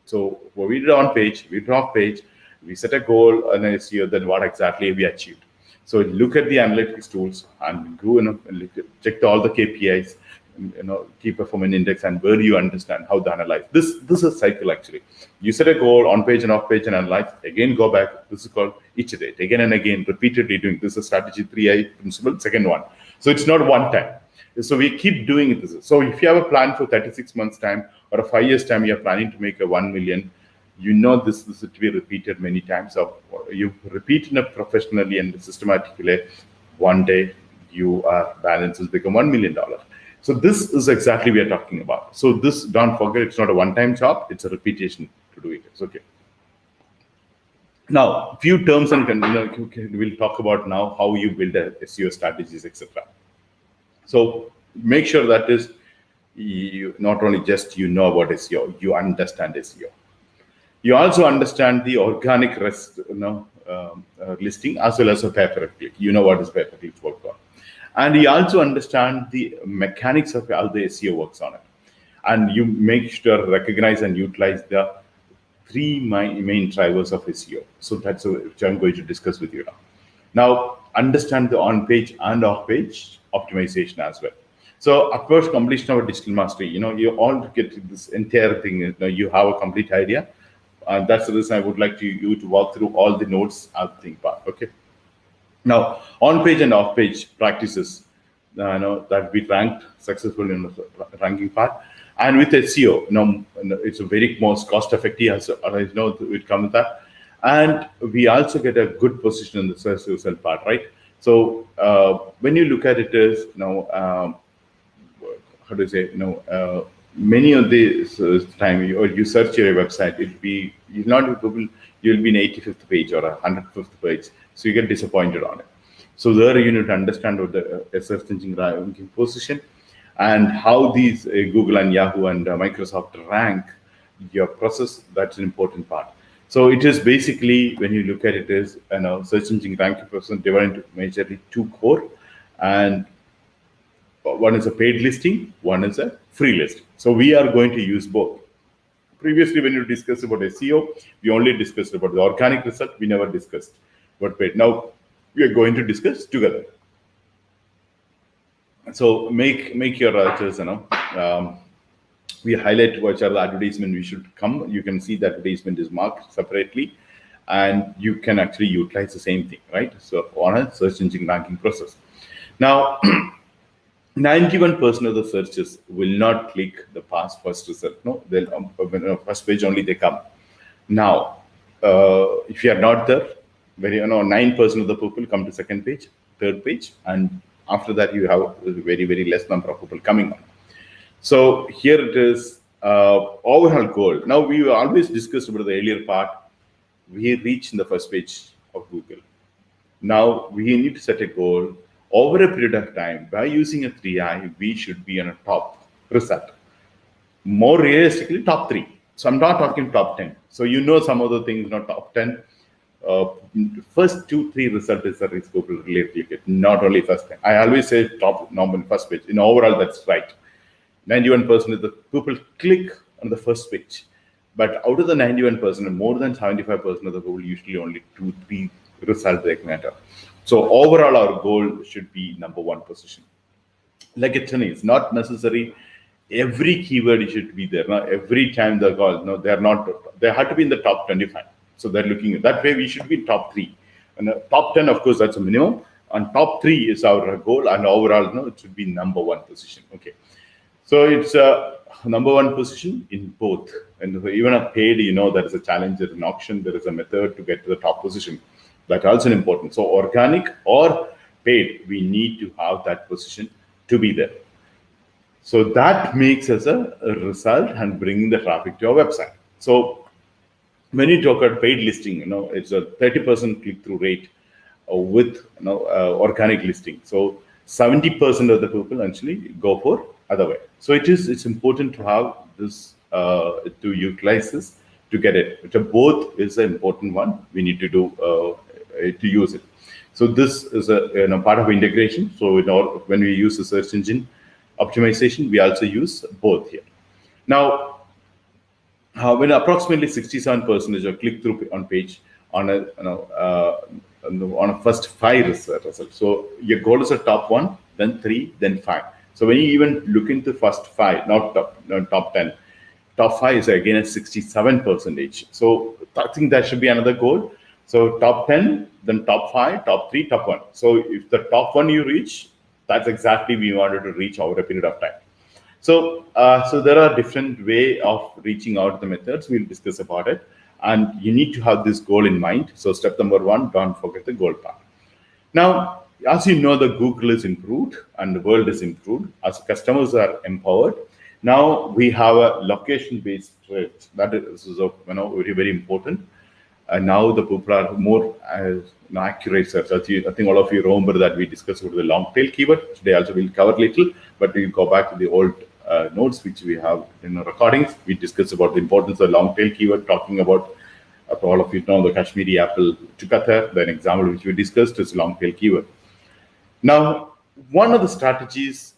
So what we did on page, we did off page, we set a goal and a SEO, then what exactly we achieved. So look at the analytics tools and go and check all the KPIs, key performance index, and where you understand how to analyze. This is a cycle actually. You set a goal on page and off page and analyze. Again, go back. This is called iterate. Again and again, repeatedly doing. This is strategy 3I principle, second one. So it's not one time. So we keep doing it. So if you have a plan for 36 months time or a 5 years time, you're planning to make a 1 million. This is to be repeated many times. So you repeat it professionally and systematically. One day, your balance has become $1 million. So this is exactly we are talking about. So this, don't forget, it's not a one-time job, it's a repetition to do it. It's okay. Now, few terms and we'll talk about now how you build a SEO strategies, etc. So make sure that is you not only just you know about SEO, you understand SEO. You also understand the organic listing as well as a pay-per-click. You know what is pay-per-click work on, and you also understand the mechanics of how the SEO works on it, and you make sure recognize and utilize the three main drivers of SEO. So that's which I'm going to discuss with you now. Now, understand the on-page and off-page optimization as well. So, approach completion of a digital mastery. You all get this entire thing. You have a complete idea. And that's the reason I would like you to walk through all the notes as the thing part. Okay. Now, on-page and off-page practices, that we ranked successful in the ranking part. And with SEO, it's a very most cost-effective, as I know it comes with that. And we also get a good position in the search result part, right? So when you look at it as, how do you say, many of these time you search your website, it'll be, you'll be in 85th page or 105th page. So you get disappointed on it. So there you need to understand what the search engine ranking position and how these Google and Yahoo and Microsoft rank your process. That's an important part. So it is basically, when you look at it, is search engine ranking process divided into majorly two core, and one is a paid listing, one is a free listing. So we are going to use both. Previously, when you discussed about SEO, we only discussed about the organic result. We never discussed about paid. Now we are going to discuss together. So make your choice. We highlight which are the advertisement we should come. You can see the advertisement is marked separately, and you can actually utilize the same thing, right? So on a search engine ranking process. Now, 91% of the searches will not click the first result. No, they'll first page only they come. Now, if you are not there, 9% of the people come to second page, third page, and after that you have a very, very less number of people coming on. So here it is, overall goal. Now we always discussed about the earlier part. We reach in the first page of Google. Now we need to set a goal over a period of time. By using a 3i, we should be on a top result. More realistically, top 3. So I'm not talking top 10. So some of the things, not top 10. First 2-3 result is the risk people really get, not only first 10. I always say top normal first page. Overall, that's right. 91% of the people click on the first page. But out of the 91%, more than 75% of the people usually only 2-3 results they matter. So overall, our goal should be number 1 position. Like it's not necessary. Every keyword should be there. Now, every time they call, they're not. They have to be in the top 25. So they're looking at that way. We should be in top 3, and top 10, of course, that's a minimum. And top 3 is our goal, and overall, it should be number 1 position. Okay. So it's a number 1 position in both. And even a paid, there is a challenge, there is an auction, there is a method to get to the top position. That's also important. So organic or paid, we need to have that position to be there. So that makes us a result and bringing the traffic to our website. So when you talk about paid listing, it's a 30% click-through rate with organic listing. So 70% of the people actually go for other way. So it's important to have this to utilize this to get it. Both is an important one. We need to do to use it. So this is a part of integration. So when we use the search engine optimization, we also use both here. Now, when approximately 67% of click-through on page on a first 5 results. So your goal is a top 1, then 3, then 5. So when you even look into first 5, not top 10, top 5 is again at 67%. So I think that should be another goal. So top 10, then top 5, top 3, top 1. So if the top 1 you reach, that's exactly we wanted to reach over a period of time. So there are different way of reaching out the methods. We'll discuss about it. And you need to have this goal in mind. So step number 1, don't forget the goal part. Now, as you know, the Google is improved and the world is improved as customers are empowered. Now we have a location-based search that is very, very important. And now the people are more accurate search. I think all of you remember that we discussed about the long tail keyword. Today also we'll cover little, but we'll go back to the old notes which we have in our recordings. We discussed about the importance of long tail keyword, talking about all of you know the Kashmiri apple to Qatar. The example which we discussed is long tail keyword. Now, one of the strategies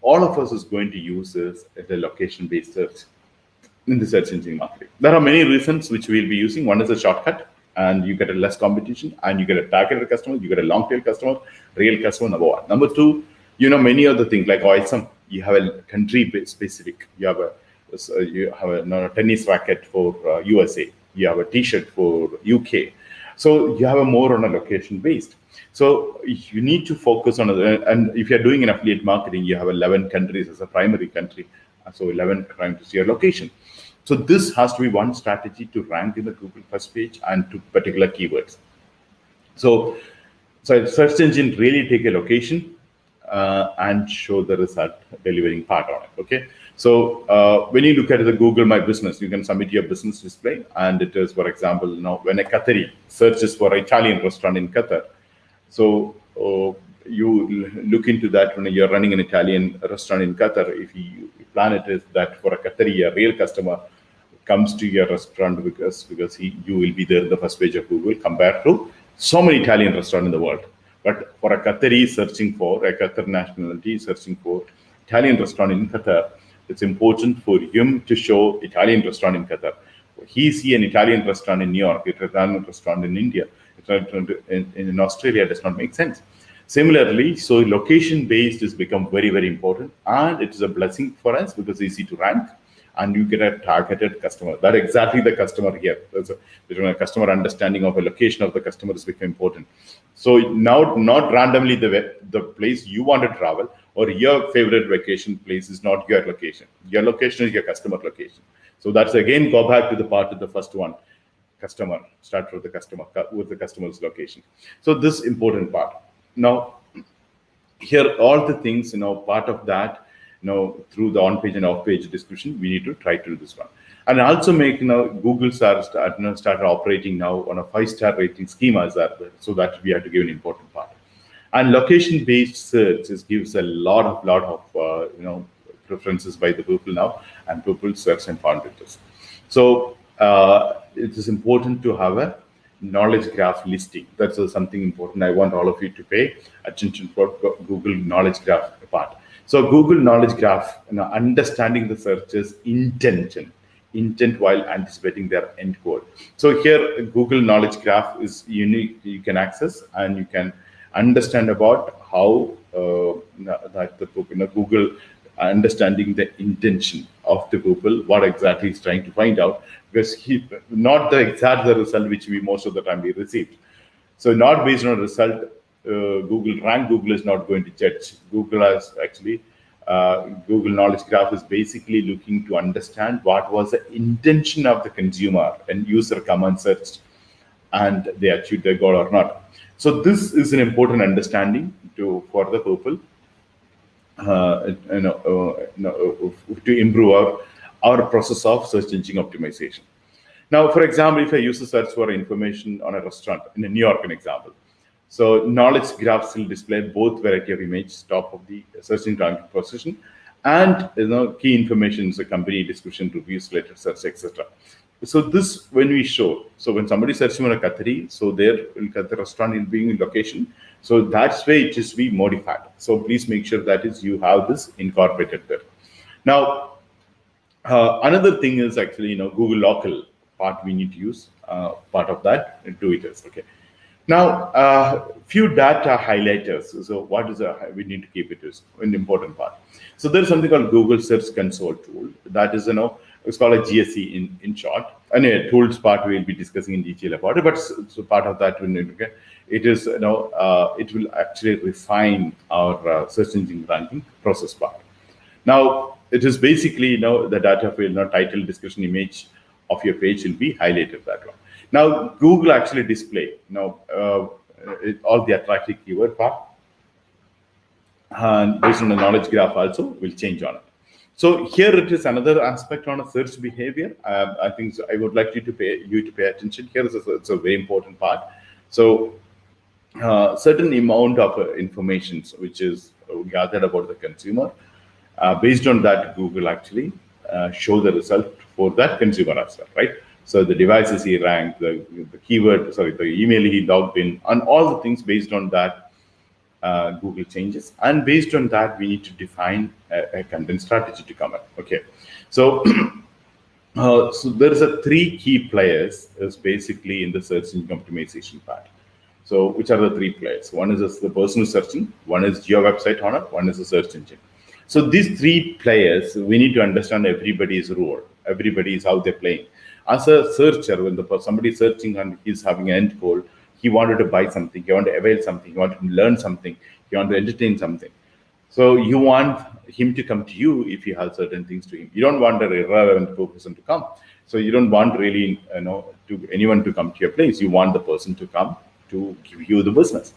all of us is going to use is the location-based search in the search engine marketing. There are many reasons which we'll be using. One is a shortcut, and you get a less competition, and you get a targeted customer, you get a long tail customer, real customer, number one. Number two, many other things like OSM. You have a country specific. You have a tennis racket for USA. You have a T-shirt for UK. So you have a more on a location based. So you need to focus on it. And if you're doing an affiliate marketing, you have 11 countries as a primary country. So 11 countries your location. So this has to be one strategy to rank in the Google first page and to particular keywords. So search engine really take a location and show the result delivering part on it. Okay. So when you look at the Google My Business, you can submit your business display, and it is, for example, when a Qatari searches for an Italian restaurant in Qatar. So you look into that when you're running an Italian restaurant in Qatar. If you plan it is that for a Qatari, a real customer comes to your restaurant because you will be there in the first page of Google compared to so many Italian restaurants in the world. But for a Qatari searching for a Qatar nationality searching for Italian restaurant in Qatar, it's important for him to show Italian restaurant in Qatar. He see an Italian restaurant in New York, an Italian restaurant in India, in Australia, does not make sense. Similarly, so location-based has become very, very important, and it is a blessing for us because it's easy to rank, and you get a targeted customer. That's exactly the customer here. There's a customer understanding of a location of the customer is become important. So now, not randomly the place you want to travel or your favorite vacation place is not your location. Your location is your customer location. So that's again go back to the part of the first one. Customer, start with the customer's location. So this important part. Now, here all the things, part of that, through the on-page and off-page description, we need to try to do this one. And also make, Google start operating now on a 5-star rating schema, so that we have to give an important part. And location-based search gives a lot of preferences by the people now, and people search and found it. So it is important to have a knowledge graph listing. That's something important. I want all of you to pay attention for Google knowledge graph part. So Google knowledge graph, understanding the searcher's intent while anticipating their end goal. So here, Google knowledge graph is unique. You can access and you can understand about how that the Google understanding the intention of the people, what exactly he's trying to find out, because not the exact result which we most of the time we received. So not based on result, Google is not going to judge. Google has actually, Google knowledge graph is basically looking to understand what was the intention of the consumer and user come and searched and they achieved their goal or not. So this is an important understanding for the people to improve our process of search engine optimization. Now, for example, if I use a search for information on a restaurant in New York, an example. So knowledge graphs will display both variety of images, top of the search engine ranking position, and key information, the company description, reviews, related search, etc. So this when we show, so when somebody searching on a Qatari, so there the restaurant will be in location. So that's way it is be modified. So please make sure that is you have this incorporated there. Now, another thing is actually Google local part we need to use part of that and do it as okay. Now, few data highlighters. So what is we need to keep it as an important part. So there's something called Google Search Console tool. That is it's called a GSE in short. And a tools part we'll be discussing in detail about it. But so part of that it is it will actually refine our search engine ranking process part. Now it is basically the data field, title, description, image of your page will be highlighted that one. Now Google actually display all the attractive keyword part and based on the knowledge graph also will change on it. So here it is another aspect on a search behavior. I think so I would like you to pay attention here. It's a very important part. So certain amount of information which is gathered about the consumer. Based on that, Google actually show the result for that consumer as well, right? So the devices he ranked, the keyword, sorry, the email he logged in, and all the things based on that, Google changes. And based on that, we need to define a content strategy to come up. Okay, so so there is a three key players is basically in the search engine optimization part. So which are the three players? One is the person who's searching, one is your website owner, one is the search engine. So these three players, we need to understand everybody's role. Everybody is how they're playing. As a searcher, when somebody is searching and he's having an end goal, he wanted to buy something, he wanted to avail something, he wanted to learn something, he wanted to entertain something. So you want him to come to you if you have certain things to him. You don't want an irrelevant person to come. So you don't want really, to anyone to come to your place. You want the person to come to give you the business.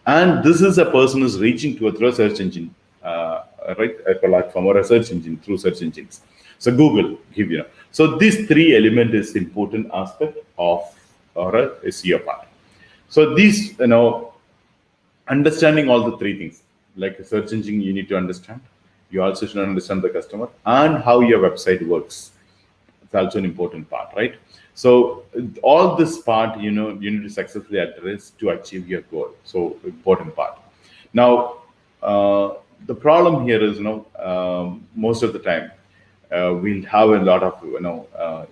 And this is a person who's reaching to a search engine, right? A platform or a search engine through search engines. So Google give you. So these three elements is important aspect of or a SEO part. So these, understanding all the three things, like a search engine, you need to understand. You also should understand the customer and how your website works. It's also an important part, right? So all this part, you need to successfully address to achieve your goal. So important part. Now, the problem here is, most of the time, we'll have a lot of,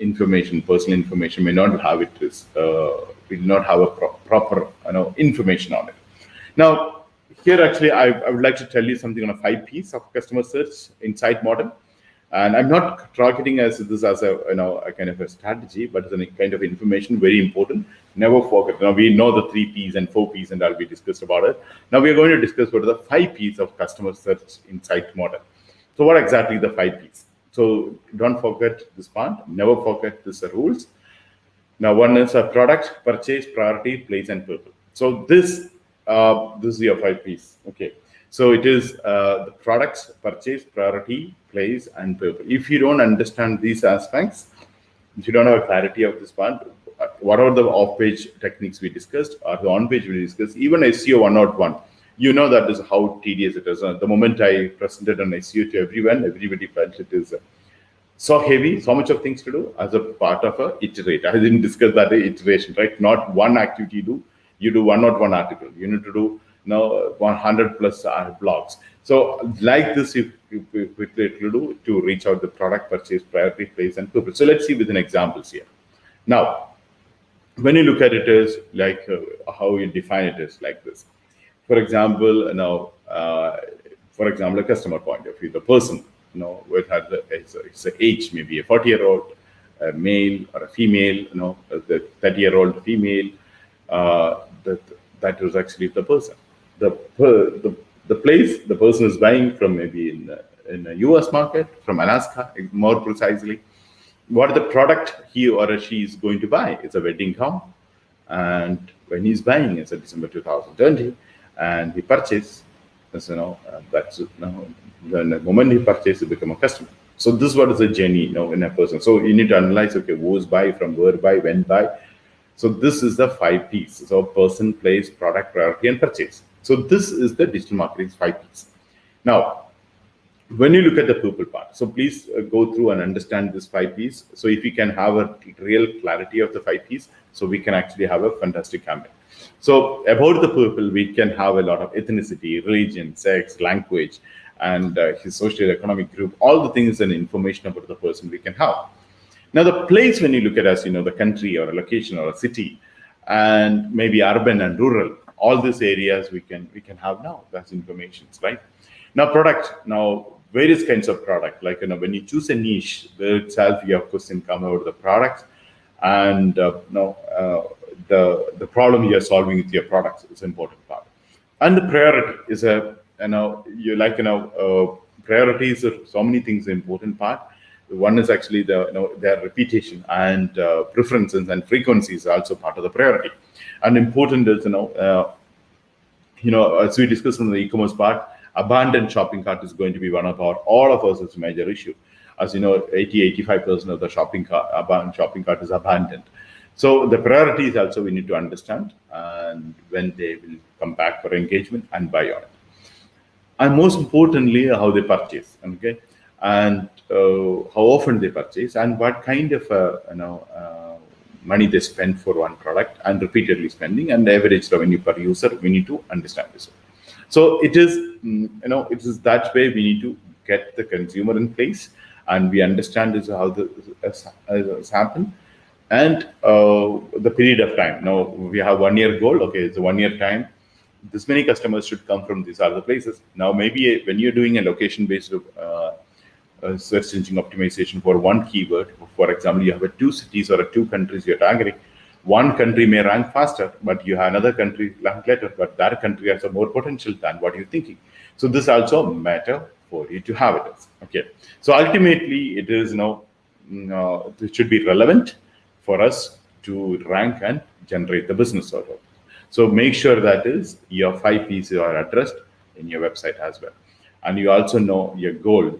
information, personal information may not have it. Will not have a proper, information on it. Now, here actually, I would like to tell you something on a 5 Ps of customer search insight model. And I'm not targeting as this as a kind of a strategy, but it's a kind of information, very important. Never forget. Now we know the 3 Ps and 4 Ps, and I'll be discussed about it. Now we are going to discuss what are the 5 Ps of customer search insight model. So what exactly the 5 Ps? So don't forget this part. Never forget these rules. Now one is a product, purchase, priority, place, and purpose. So this is your 5 Ps. Okay. So it is the products, purchase, priority, place, and purpose. If you don't understand these aspects, if you don't have a clarity of this part, whatever the off-page techniques we discussed or the on-page we discussed, even SEO 101, that is how tedious it is. The moment I presented an SEO to everyone, everybody felt it is so heavy, so much of things to do as a part of a iterate. I didn't discuss that iteration, right? Not one activity you do 101 article. You need to do 100 plus blogs. So like this, if quickly it will do to reach out the product, purchase, priority, place, and purpose. So let's see with an examples here. Now, when you look at it is like how you define it is like this. For example, a customer point of view, the person, it's an age, maybe a 40-year-old male or a female, the 30-year-old female, that is actually the person. The place the person is buying from, maybe in the US market, from Alaska, more precisely. What the product he or she is going to buy? It's a wedding gown, and when he's buying, it's a December 2020, and he purchased. That's the moment he purchases, he become a customer. So this is what is the journey, in a person. So you need to analyze, okay, who's buy, from where buy, when buy. So this is the 5 Ps. So person, place, product, priority, and purchase. So this is the digital marketing's 5 Ps. Now, when you look at the purple part, so please go through and understand this 5 Ps. So if you can have a real clarity of the 5 Ps, so we can actually have a fantastic campaign. So about the purple, we can have a lot of ethnicity, religion, sex, language, and his social economic group, all the things and information about the person we can have. Now, the place, when you look at as, the country or a location or a city, and maybe urban and rural, all these areas we can have now. That's information, right? Now, product. Now, various kinds of product. Like, when you choose a niche, there itself you have question come about the product, and the problem you are solving with your products is an important part. And the priority is priorities are so many things, the important part. One is actually their reputation and preferences and frequencies are also part of the priority. And important is, as we discussed in the e-commerce part, Abandoned shopping cart is going to be one of all of us is a major issue. As you know, 85% of the shopping cart is abandoned. So the priorities also we need to understand, and when they will come back for engagement and buy on it, and most importantly how they purchase, okay, and how often they purchase, and what kind of money they spend for one product and repeatedly spending, and the average revenue per user. We need to understand this. So it is, it is that way we need to get the consumer in place, and we understand this how this has happened, and the period of time. Now we have 1 year goal. Okay, it's a 1 year time. This many customers should come from these other places. Now maybe when you're doing a location-based search engine optimization for one keyword, for example, you have a 2 cities or 2 countries you're targeting. One country may rank faster, but you have another country rank later, but that country has a more potential than what you're thinking. So this also matter for you to have it. Okay. So ultimately, it is it should be relevant for us to rank and generate the business out of it. So make sure that is your 5 P's are addressed in your website as well, and you also know your goal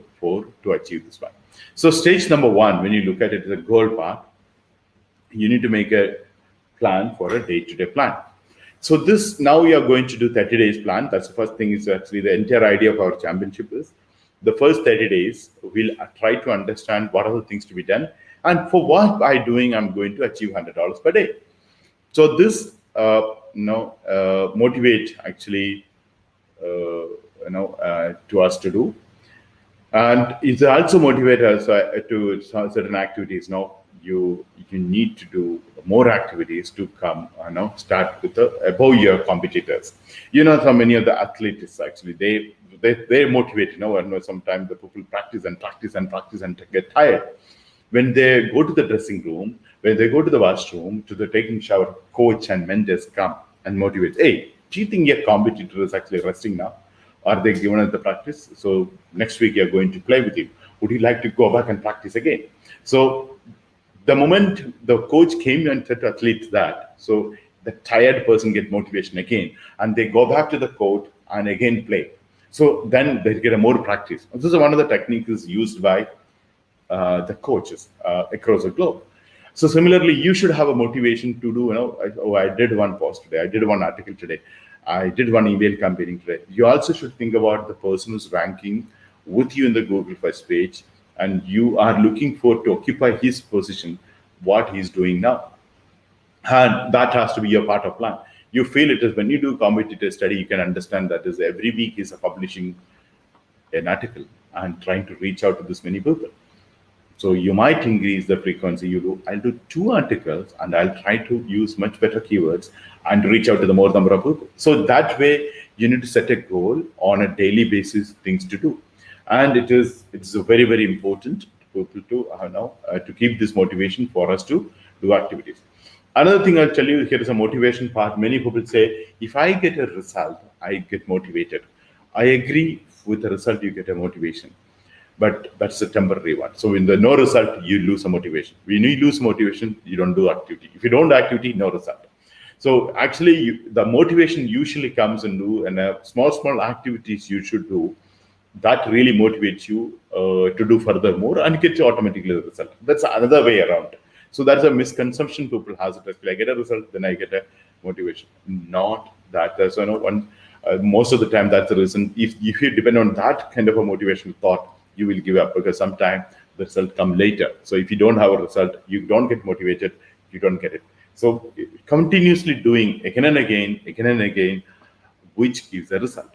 to achieve this one. So stage number 1, when you look at it as a goal part, you need to make a plan for a day-to-day plan. So this, now we are going to do 30 days plan. That's the first thing. Is actually the entire idea of our championship is the first 30 days we'll try to understand what are the things to be done, and for what by doing I'm going to achieve $100 per day. So this motivate actually to us to do, and it also motivate us to certain activities. Now you need to do more activities to come start with above your competitors. So many of the athletes actually they motivate. And sometimes the people practice and practice and practice and get tired. When they go to the dressing room, when they go to the washroom, to the taking shower, coach and mentors come and motivate. Hey, do you think your competitor is actually resting now? Are they given us the practice? So next week you're going to play with him. Would you like to go back and practice again? So the moment the coach came and said to athletes that, so the tired person get motivation again, and they go back to the court and again play. So then they get a more practice. This is one of the techniques used by the coaches across the globe. So similarly, you should have a motivation to do, I did one post today, I did one article today, I did one email campaigning today. You also should think about the person who's ranking with you in the Google first page, and you are looking for to occupy his position, what he's doing now. And that has to be your part of plan. You feel it is when you do competitor study, you can understand that is every week is publishing an article and trying to reach out to this many people. So you might increase the frequency. I'll do 2 articles and I'll try to use much better keywords and reach out to the more number of people. So that way you need to set a goal on a daily basis, things to do. And it's very, very important to people to keep this motivation for us to do activities. Another thing I'll tell you, here is a motivation part. Many people say, if I get a result, I get motivated. I agree with the result, you get a motivation. But that's a temporary one. So in the no result, you lose a motivation. When you lose motivation, you don't do activity. If you don't do activity, no result. So actually, the motivation usually comes and small activities you should do that really motivates you to do furthermore and get you automatically the result. That's another way around. So that's a misconception people has. It I get a result, then I get a motivation. Not that. There's one. Most of the time, that's the reason. If you depend on that kind of a motivational thought, you will give up, because sometimes the result come later. So if you don't have a result, you don't get motivated, you don't get it. So continuously doing again and again, which gives a result.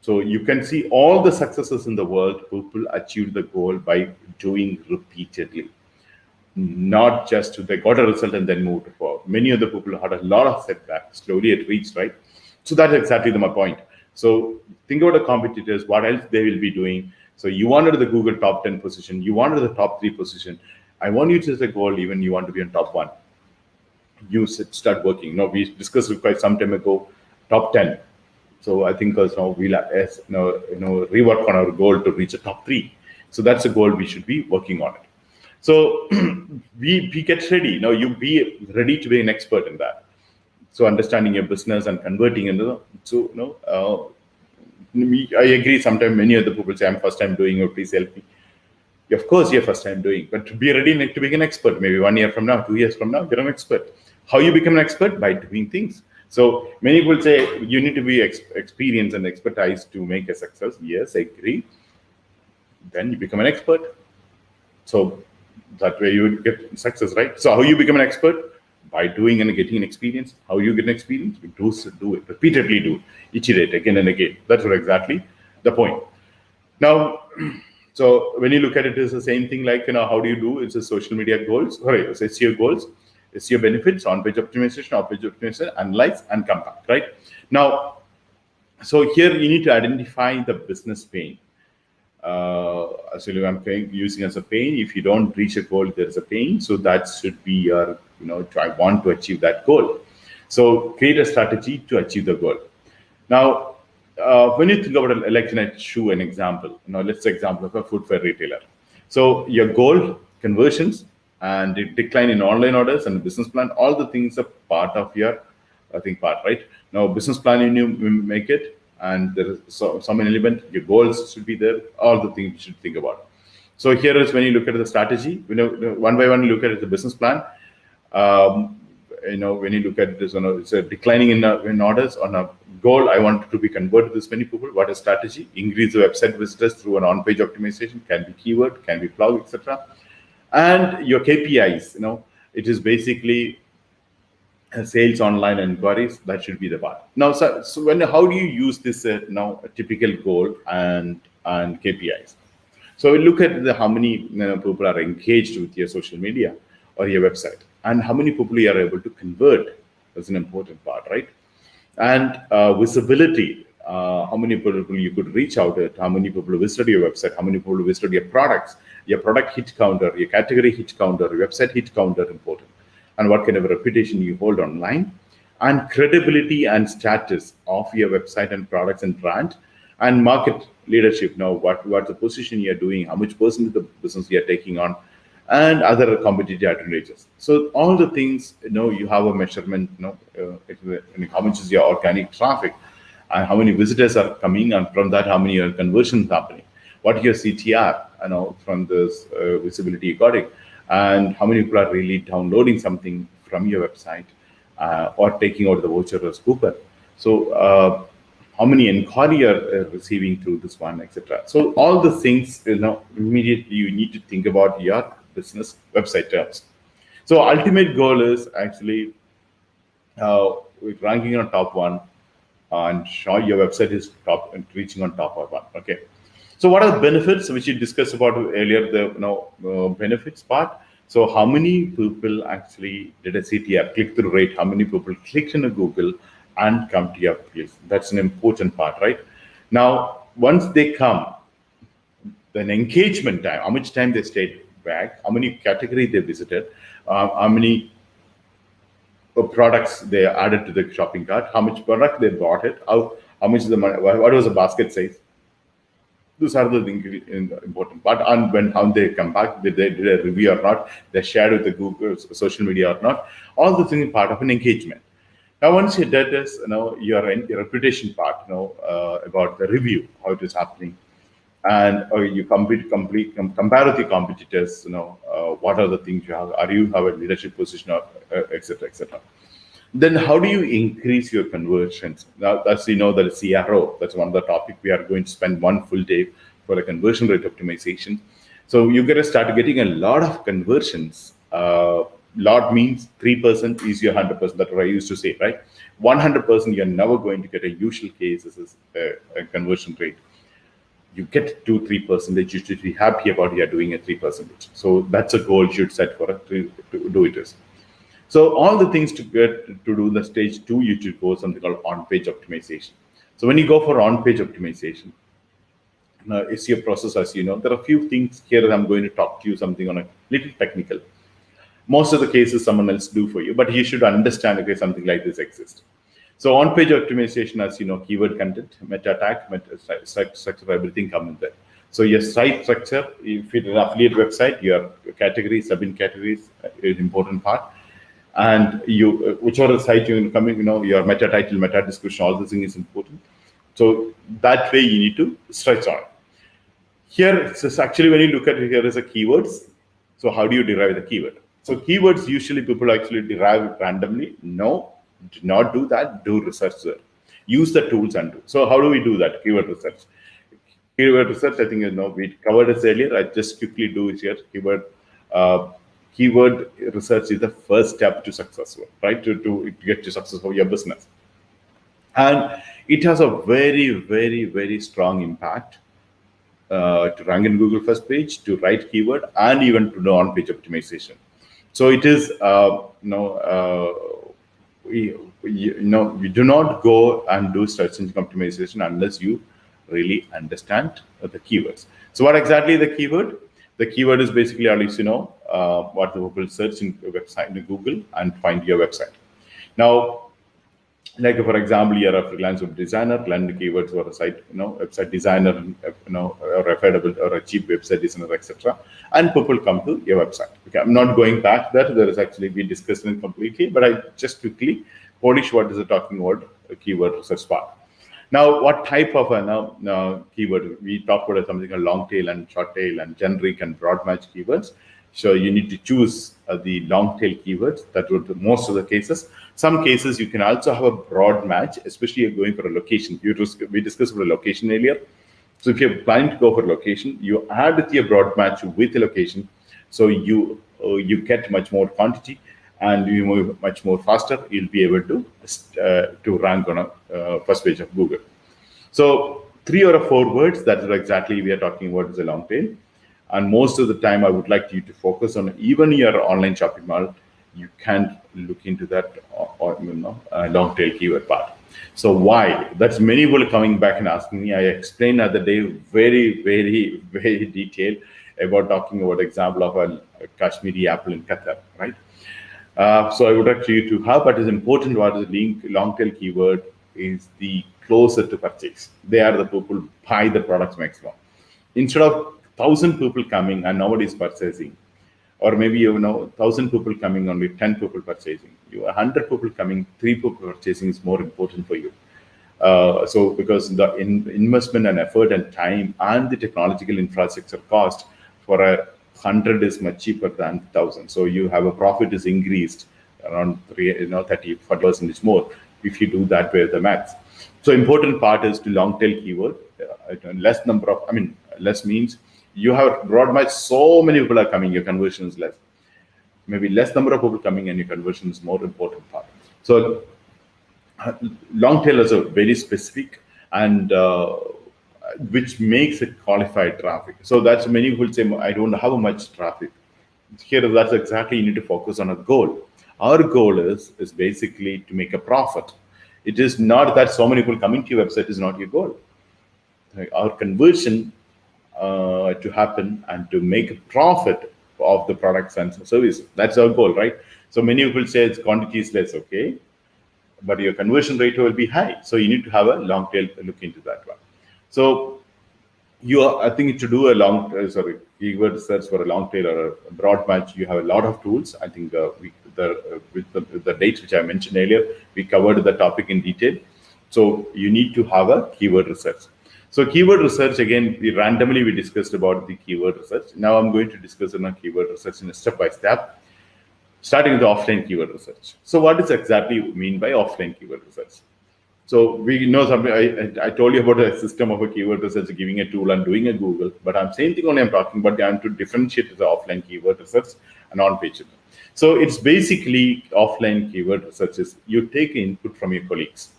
So you can see all the successes in the world, people achieve the goal by doing repeatedly. Not just they got a result and then moved forward. Many of the people had a lot of setbacks, slowly it reached, right? So that's exactly my point. So think about the competitors, what else they will be doing. So you wanted the Google top 10 position, you wanted the top 3 position. I want you to set a goal, even you want to be on top 1. You start working. We discussed it quite some time ago, top 10. So I think we'll rework on our goal to reach the top 3. So that's the goal we should be working on it. So we get ready. Now you be ready to be an expert in that. So understanding your business and converting into I agree. Sometimes many other people say, I'm first time doing it, please help me. Of course, you're first time doing, but to be ready to become an expert, maybe 1 year from now, 2 years from now, you're an expert. How you become an expert? By doing things. So many people say you need to be experienced and expertise to make a success. Yes, I agree. Then you become an expert. So that way you would get success, right? So how you become an expert? By doing and getting an experience. How you get an experience? You do it, repeatedly do, iterate again and again. That's what exactly the point. Now, so when you look at it, it's the same thing like, how do you do? It's a social media goals, sorry, it's SEO goals, SEO benefits, on-page optimization, off-page optimization, analyze and come back, right? Now, so here you need to identify the business pain. Actually, I'm using as a pain. If you don't reach a goal, there's a pain. So that should be your, I want to achieve that goal. So create a strategy to achieve the goal. Now, when you think about it, like let's show an example. Let's say example of a footwear retailer. So your goal, conversions, and the decline in online orders and business plan, all the things are part of your, part, right? Now, business plan, you make it, and there is some element, your goals should be there, all the things you should think about. So here is when you look at the strategy, one by one, you look at the business plan. When you look at this, it's a declining in orders. On a goal, I want to be converted this many people. What is strategy? Increase the website visitors through an on-page optimization, can be keyword, can be blog, etc. And your KPIs, it is basically sales, online inquiries. That should be the part. Now, so how do you use this now a typical goal and KPIs? So we look at how many people are engaged with your social media or your website, and how many people you are able to convert. That's an important part, right? And visibility, how many people you could reach out at, how many people visited your website, how many people visited your products, your product hit counter, your category hit counter, your website hit counter, important. And what kind of a reputation you hold online, and credibility and status of your website and products and brand, and market leadership. Now, what's the position you're doing, how much percent of the business you're taking on, and other competitive advantages. So all the things, you have a measurement, how much is your organic traffic, and how many visitors are coming, and from that, how many are conversions happening. What is your CTR, from this visibility you got it, and how many people are really downloading something from your website or taking out the voucher as coupon. So how many inquiry are receiving through this one, etc. So all the things, immediately you need to think about your business website terms. So ultimate goal is actually ranking on top one, and show your website is top and reaching on top of one. Okay. So what are the benefits which you discussed about earlier? The benefits part. So how many people actually did a CTR, click-through rate? How many people clicked in a Google and come to your place? That's an important part, right? Now, once they come, then engagement time, how much time they stayed back, how many categories they visited, how many products they added to the shopping cart, how much product they bought it, how much is the money, what was the basket size. Those are the important part. And how they come back, did they did a review or not, they shared with the Google social media or not, all the things part of an engagement. Now, once you did this, your reputation part, about the review, how it is happening, and you compare with your competitors, what are the things you have, are you have a leadership position, or etc., etc. Then how do you increase your conversions? Now, that's, the CRO. That's one of the topic we are going to spend one full day for a conversion rate optimization. So you got to start getting a lot of conversions. Lot means 3% is your 100%. That's what I used to say, right? 100%, you're never going to get a usual case. This is a conversion rate. You get 2-3%. You should be happy about you're doing a 3%. So that's a goal you should set for it to do it is. So all the things to get to do the stage 2, you should go something called on-page optimization. So when you go for on-page optimization, SEO process, as you know, there are a few things here. I'm going to talk to you something on a little technical. Most of the cases someone else do for you, but you should understand, okay, something like this exists. So on-page optimization, as you know, keyword content, meta tag, site structure, everything come in there. So your site structure, if it's an affiliate website, your categories, sub-categories is important part. And you, whichever site you're coming, your meta title, meta description, all this thing is important. So that way you need to stretch on. Here, so actually when you look at it, here is a keywords. So how do you derive the keyword? So keywords usually people actually derive randomly. No, do not do that. Do research there. Use the tools and do. So how do we do that? Keyword research. Keyword research, I think we covered this earlier. I just quickly do it here. Keyword research is the first step to successful, right? To get to success of your business. And it has a very, very, very strong impact to rank in Google first page, to write keyword, and even to do on-page optimization. So it is, we do not go and do search engine optimization unless you really understand the keywords. So what exactly is the keyword? The keyword is basically at least what the people search in a website in Google and find your website. Now, like for example, you're a freelance web designer, learn the keywords for a site, website designer, or affordable or a cheap website designer, etc. And people come to your website. Okay, I'm not going back there. There is actually we discussed it completely, but I just quickly polish what is the talking about a keyword research part. Now, what type of a keyword? We talk about something like long tail and short tail and generic and broad match keywords. So you need to choose the long tail keywords. That would be most of the cases. Some cases you can also have a broad match, especially if you're going for a location. We discussed about a location earlier. So if you're planning to go for location, you add your broad match with the location. So you get much more quantity and you move much more faster. You'll be able to rank on a first page of Google. So 3 or 4 words, that is exactly we are talking about is a long tail. And most of the time, I would like you to focus on even your online shopping mall. You can look into that long tail keyword part. So why? That's many people coming back and asking me. I explained the other day very, very, very detailed about talking about example of a Kashmiri apple in Qatar, right? So I would like you to have, but is important what is long tail keyword is the closer to purchase. They are the people who buy the products maximum. Instead of 1,000 people coming and nobody is purchasing, or maybe 1,000 people coming, only 10 people purchasing. 100 people coming, 3 people purchasing is more important for you. So because the investment and effort and time and the technological infrastructure cost for 100 is much cheaper than 1,000. So you have a profit is increased around 30% more if you do that way with the maths. So important part is to long tail keyword. Less means you have broad match, so many people are coming, your conversion is less. Maybe less number of people coming and your conversion is more important part. So long tail is a very specific and which makes it qualified traffic. So that's many people say, I don't have much traffic. Here, that's exactly you need to focus on a goal. Our goal is basically to make a profit. It is not that so many people coming to your website is not your goal. Our conversion to happen and to make a profit of the products and services. That's our goal, right? So many people say its quantity is less, okay, but your conversion rate will be high. So you need to have a long tail look into that one. So I think to do a keyword search for a long tail or a broad match, you have a lot of tools. I think with the dates which I mentioned earlier, we covered the topic in detail. So you need to have a keyword research. So keyword research, again, we discussed about the keyword research. Now I'm going to discuss keyword research in a step-by-step, starting with the offline keyword research. So what does exactly mean by offline keyword research? So we know something. I told you about a system of a keyword research, giving a tool and doing a Google, but I'm same thing only I'm talking about. I'm to differentiate the offline keyword research and on-page. So it's basically offline keyword research is you take input from your colleagues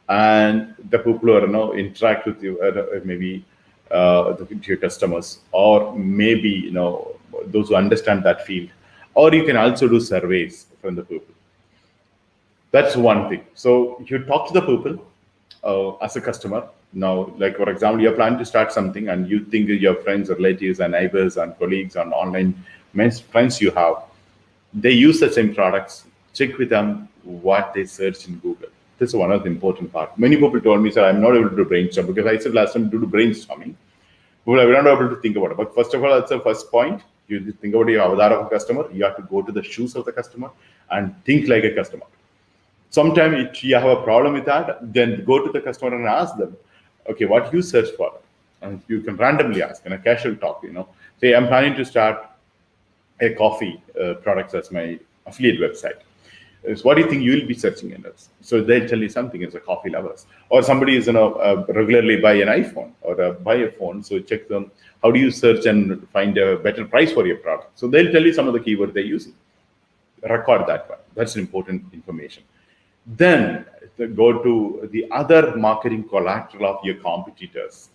and the people who are interact with you, maybe your customers, or maybe those who understand that field, or you can also do surveys from the people. That's one thing. So you talk to the people as a customer. Now, like for example, you're planning to start something and you think your friends, relatives, and neighbors and colleagues and online friends you have, they use the same products. Check with them what they search in Google. This is one of the important part. Many people told me, sir, I'm not able to do brainstorm because I said last time to do brainstorming. Well, I'm not able to think about it. But first of all, that's the first point. You think about your avatar of a customer. You have to go to the shoes of the customer and think like a customer. Sometimes if you have a problem with that, then go to the customer and ask them, okay, what you search for? And you can randomly ask in a casual talk, say, I'm planning to start a coffee products as my affiliate website. Is what do you think you will be searching in it? So they'll tell you something as a coffee lovers, or somebody is regularly buy an iPhone or buy a phone. So check them. How do you search and find a better price for your product? So they'll tell you some of the keywords they're using. Record that one. That's important information. Then go to the other marketing collateral of your competitors.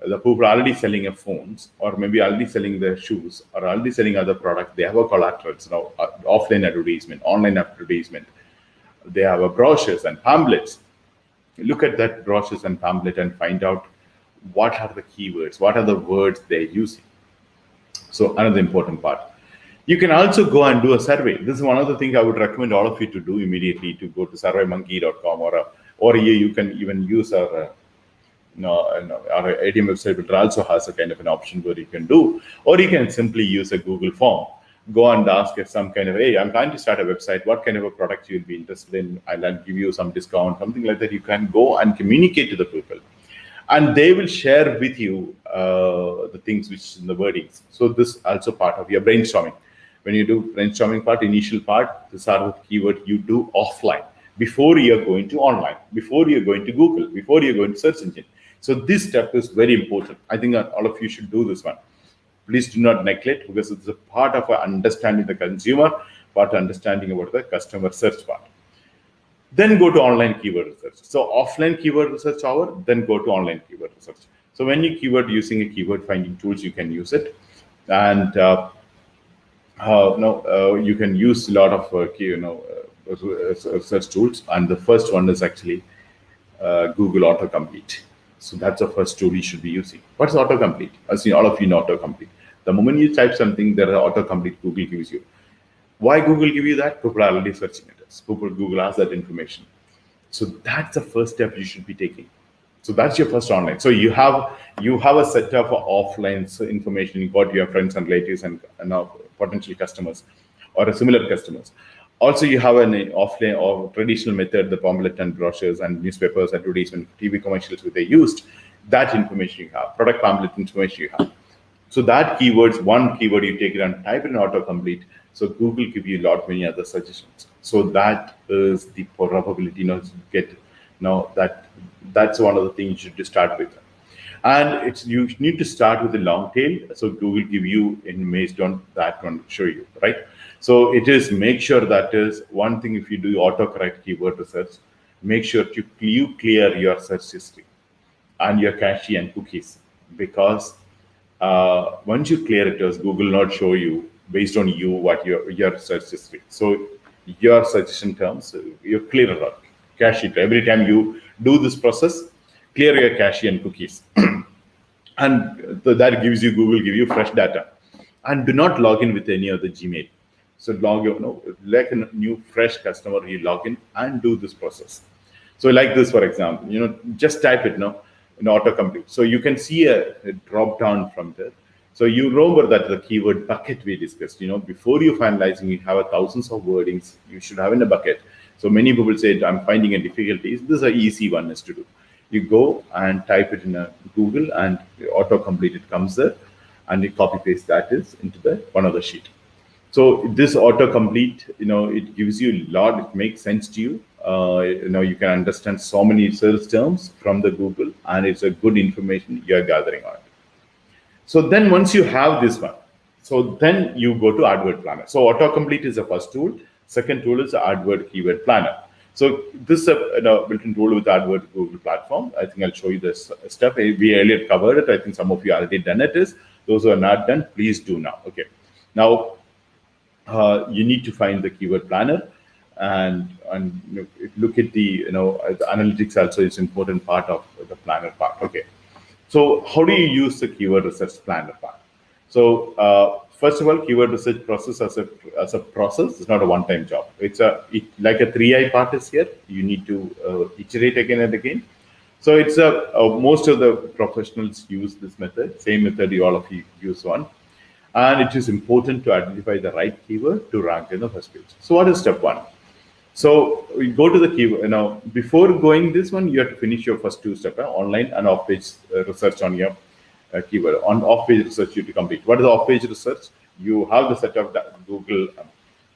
The people already selling a phones, or maybe already selling their shoes, or already selling other products. They have a collaterals, offline advertisement, online advertisement. They have a brochures and pamphlets. Look at that brochures and pamphlet and find out what are the keywords, what are the words they're using. So another important part. You can also go and do a survey. This is one of the things I would recommend all of you to do immediately, to go to surveymonkey.com, or you can even use our our ADM website, which also has a kind of an option where you can do, or you can simply use a Google form. Go and ask if some kind of, hey, I'm trying to start a website. What kind of a product you'll be interested in? I'll give you some discount, something like that. You can go and communicate to the people, and they will share with you the things which in the wordings. So this also part of your brainstorming. When you do brainstorming part, initial part, these are the keyword you do offline before you're going to online, before you're going to Google, before you're going to search engine. So this step is very important. I think that all of you should do this one. Please do not neglect, because it's a part of understanding the consumer, part of understanding about the customer search part. Then go to online keyword research. So offline keyword research hour, then go to online keyword research. So when you keyword using a keyword finding tools, you can use it. And you can use a lot of search tools. And the first one is actually Google autocomplete. So that's the first tool you should be using. What's autocomplete? As all of you know autocomplete. The moment you type something, there are autocomplete Google gives you. Why Google give you that? People are already searching it. Google has that information. So that's the first step you should be taking. So that's your first online. So you have a set of offline information. You got your friends and relatives and potential customers or a similar customers. Also, you have an offline or traditional method, the pamphlet and brochures and newspapers, advertisement, TV commercials which they used. That information you have, product pamphlet information you have. So that keywords, one keyword you take it and type it in autocomplete. So Google give you a lot many other suggestions. So that is the probability to get that's one of the things you should start with. And you need to start with the long tail. So Google give you based on that one show you, right? So it is make sure that is one thing. If you do autocorrect keyword research, make sure you clear your search history and your cache and cookies, because once you clear it, does Google not show you based on you what your search history. So your suggestion terms, you clear it out, cache it. Every time you do this process, clear your cache and cookies. And that gives you, Google give you fresh data. And do not log in with any other Gmail. So like a new fresh customer, you log in and do this process. So like this, for example, just type it now in autocomplete. So you can see a drop down from there. So you remember that the keyword bucket we discussed, before you finalizing, you have thousands of wordings you should have in a bucket. So many people say, I'm finding a difficulty. This is an easy one is to do. You go and type it in a Google and autocomplete, it comes there, and you copy paste that is into the one other sheet. So this autocomplete, it gives you a lot. It makes sense to you. You can understand so many search terms from the Google, and it's a good information you're gathering on. So then once you have this one, so then you go to AdWord Planner. So autocomplete is the first tool. Second tool is the AdWord Keyword Planner. So this is a built-in tool with AdWord Google platform. I think I'll show you this step. We earlier covered it. I think some of you already done it. Those who are not done, please do now. Okay. Now, you need to find the keyword planner and look at the analytics also is important part of the planner part. Okay, so how do you use the keyword research planner part? So first of all, keyword research process as a process is not a one-time job. It's like a 3I part is here. You need to iterate again and again. So it's most of the professionals use this method. Same method all of you use one. And it is important to identify the right keyword to rank in the first page. So what is step one? So we go to the keyword. Now, before going this one, you have to finish your first two steps, online and off-page research on your keyword. On off-page research, you have to complete. What is off-page research? You have the set of Google,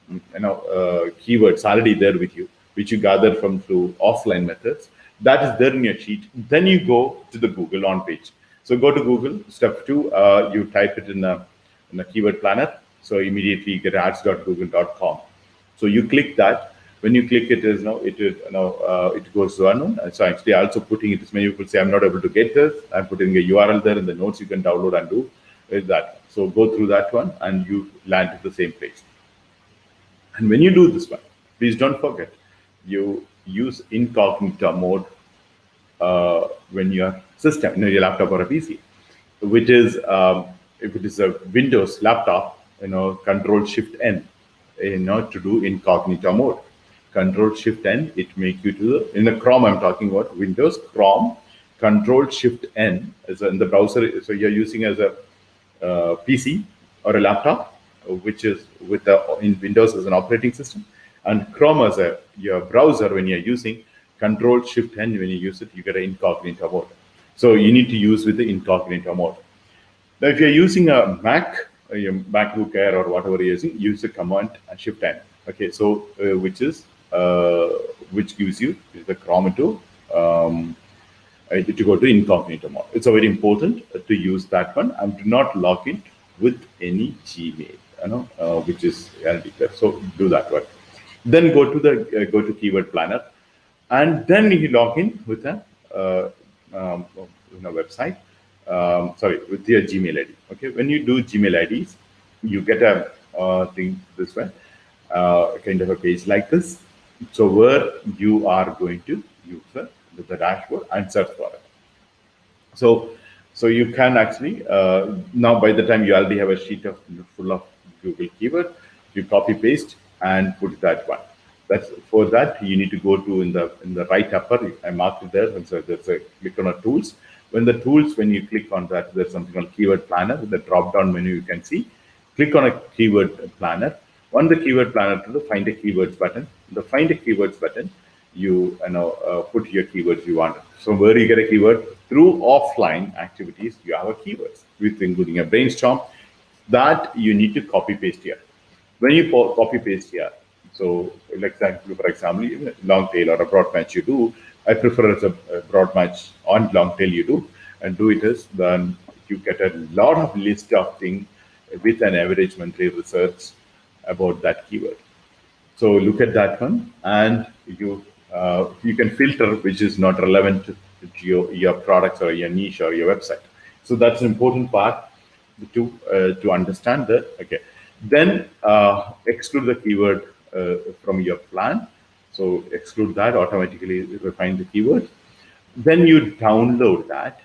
keywords already there with you, which you gather from through offline methods. That is there in your sheet. Then you go to the Google on page. So go to Google. Step two, you type it in a keyword planner. So immediately you get ads.google.com. So you click that. When you click it, is now it goes to unknown. And so actually also putting it. Many people say I'm not able to get this. I'm putting a URL there in the notes you can download and do is that. So go through that one and you land at the same place. And when you do this one, please don't forget you use incognito mode when your system, your laptop or a PC, which is if it is a Windows laptop, Control Shift N, to do incognito mode. Control Shift N, it make you to in the Chrome. I'm talking about Windows Chrome. Control Shift N is in the browser. So you're using as a PC or a laptop, which is with in Windows as an operating system, and Chrome as your browser. When you're using Control Shift N, when you use it, you get an incognito mode. So you need to use with the incognito mode. Now, if you're using a Mac, your MacBook Air or whatever you're using, use the Command Shift N. Okay, so which gives you the Chrome to go to incognito mode. It's very important to use that one and do not log in with any Gmail, which is there. So do that one. Then go to keyword planner, and then you log in with a website. With your Gmail ID. Okay, when you do Gmail IDs, you get a thing this way, kind of a page like this. So where you are going to use the dashboard and search for it. So you can actually now by the time you already have a sheet full of Google keyword, you copy paste and put that one. That's for that you need to go to in the right upper. I marked it there, and so there's a click on a tools. When you click on that, there's something called keyword planner. The drop down menu you can see. Click on a keyword planner. On the keyword planner to the find a keywords button. The find a keywords button, you put your keywords you want. So where you get a keyword through offline activities, you have a keywords with including a brainstorm that you need to copy paste here. When you copy paste here, so for example, long tail or a broad match you do. I prefer as a broad match on long tail you do, and do it as then you get a lot of list of things with an average monthly research about that keyword. So look at that one, and you can filter which is not relevant to your products or your niche or your website. So that's an important part to understand that. Okay, then exclude the keyword from your plan. So exclude that, automatically refine the keyword. Then you download that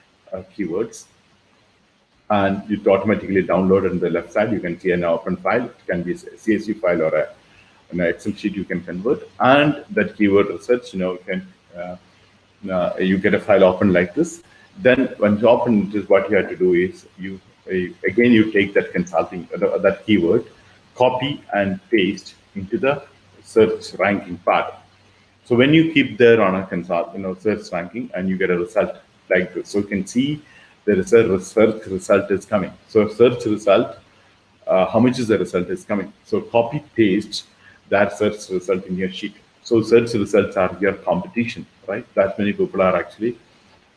keywords, and it automatically download on the left side. You can see an open file. It can be a CSV file or an Excel sheet you can convert. And that keyword research, you get a file open like this. Then when you open it, what you have to do is you take that consulting that keyword, copy and paste into the search ranking part. So when you keep there on a search ranking, and you get a result like this, so you can see there is a search result is coming. So search result, how much is the result is coming? So copy paste that search result in your sheet. So search results are your competition, right? That many people are actually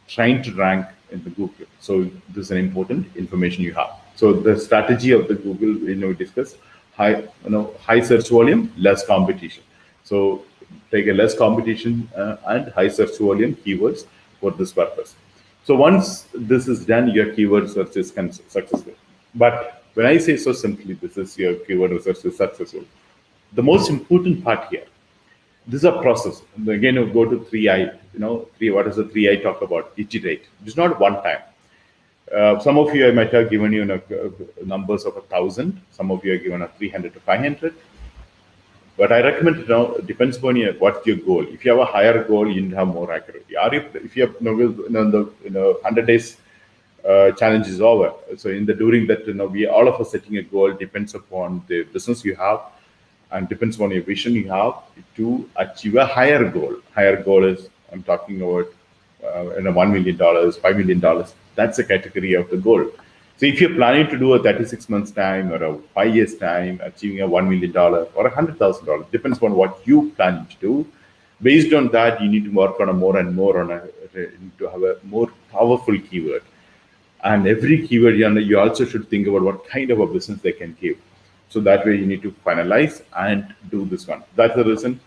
trying to rank in the Google. So this is an important information you have. So the strategy of the Google, we discuss high search volume, less competition. So take a less competition and high search volume keywords for this purpose. So once this is done, your keyword search is successful. But when I say so simply, this is your keyword research is successful. The most important part here, this is a process. Again, you go to 3I. What does the 3I talk about? Iterate. It's not one time. Some of you I might have given you numbers of 1,000. Some of you are given 300 to 500. But I recommend it depends upon what's your goal. If you have a higher goal, you need to have more accuracy. If you have the 100 days challenge is over. So during that we all of us setting a goal depends upon the business you have and depends on your vision you have to achieve a higher goal. Higher goal is, I'm talking about $1 million, $5 million. That's the category of the goal. So if you're planning to do a 36 months time or a 5 years time, achieving a $1 million or $100,000, depends on what you plan to do. Based on that, you need to work on a more and more on a to have a more powerful keyword. And every keyword, you also should think about what kind of a business they can give. So that way you need to finalize and do this one. That's the reason.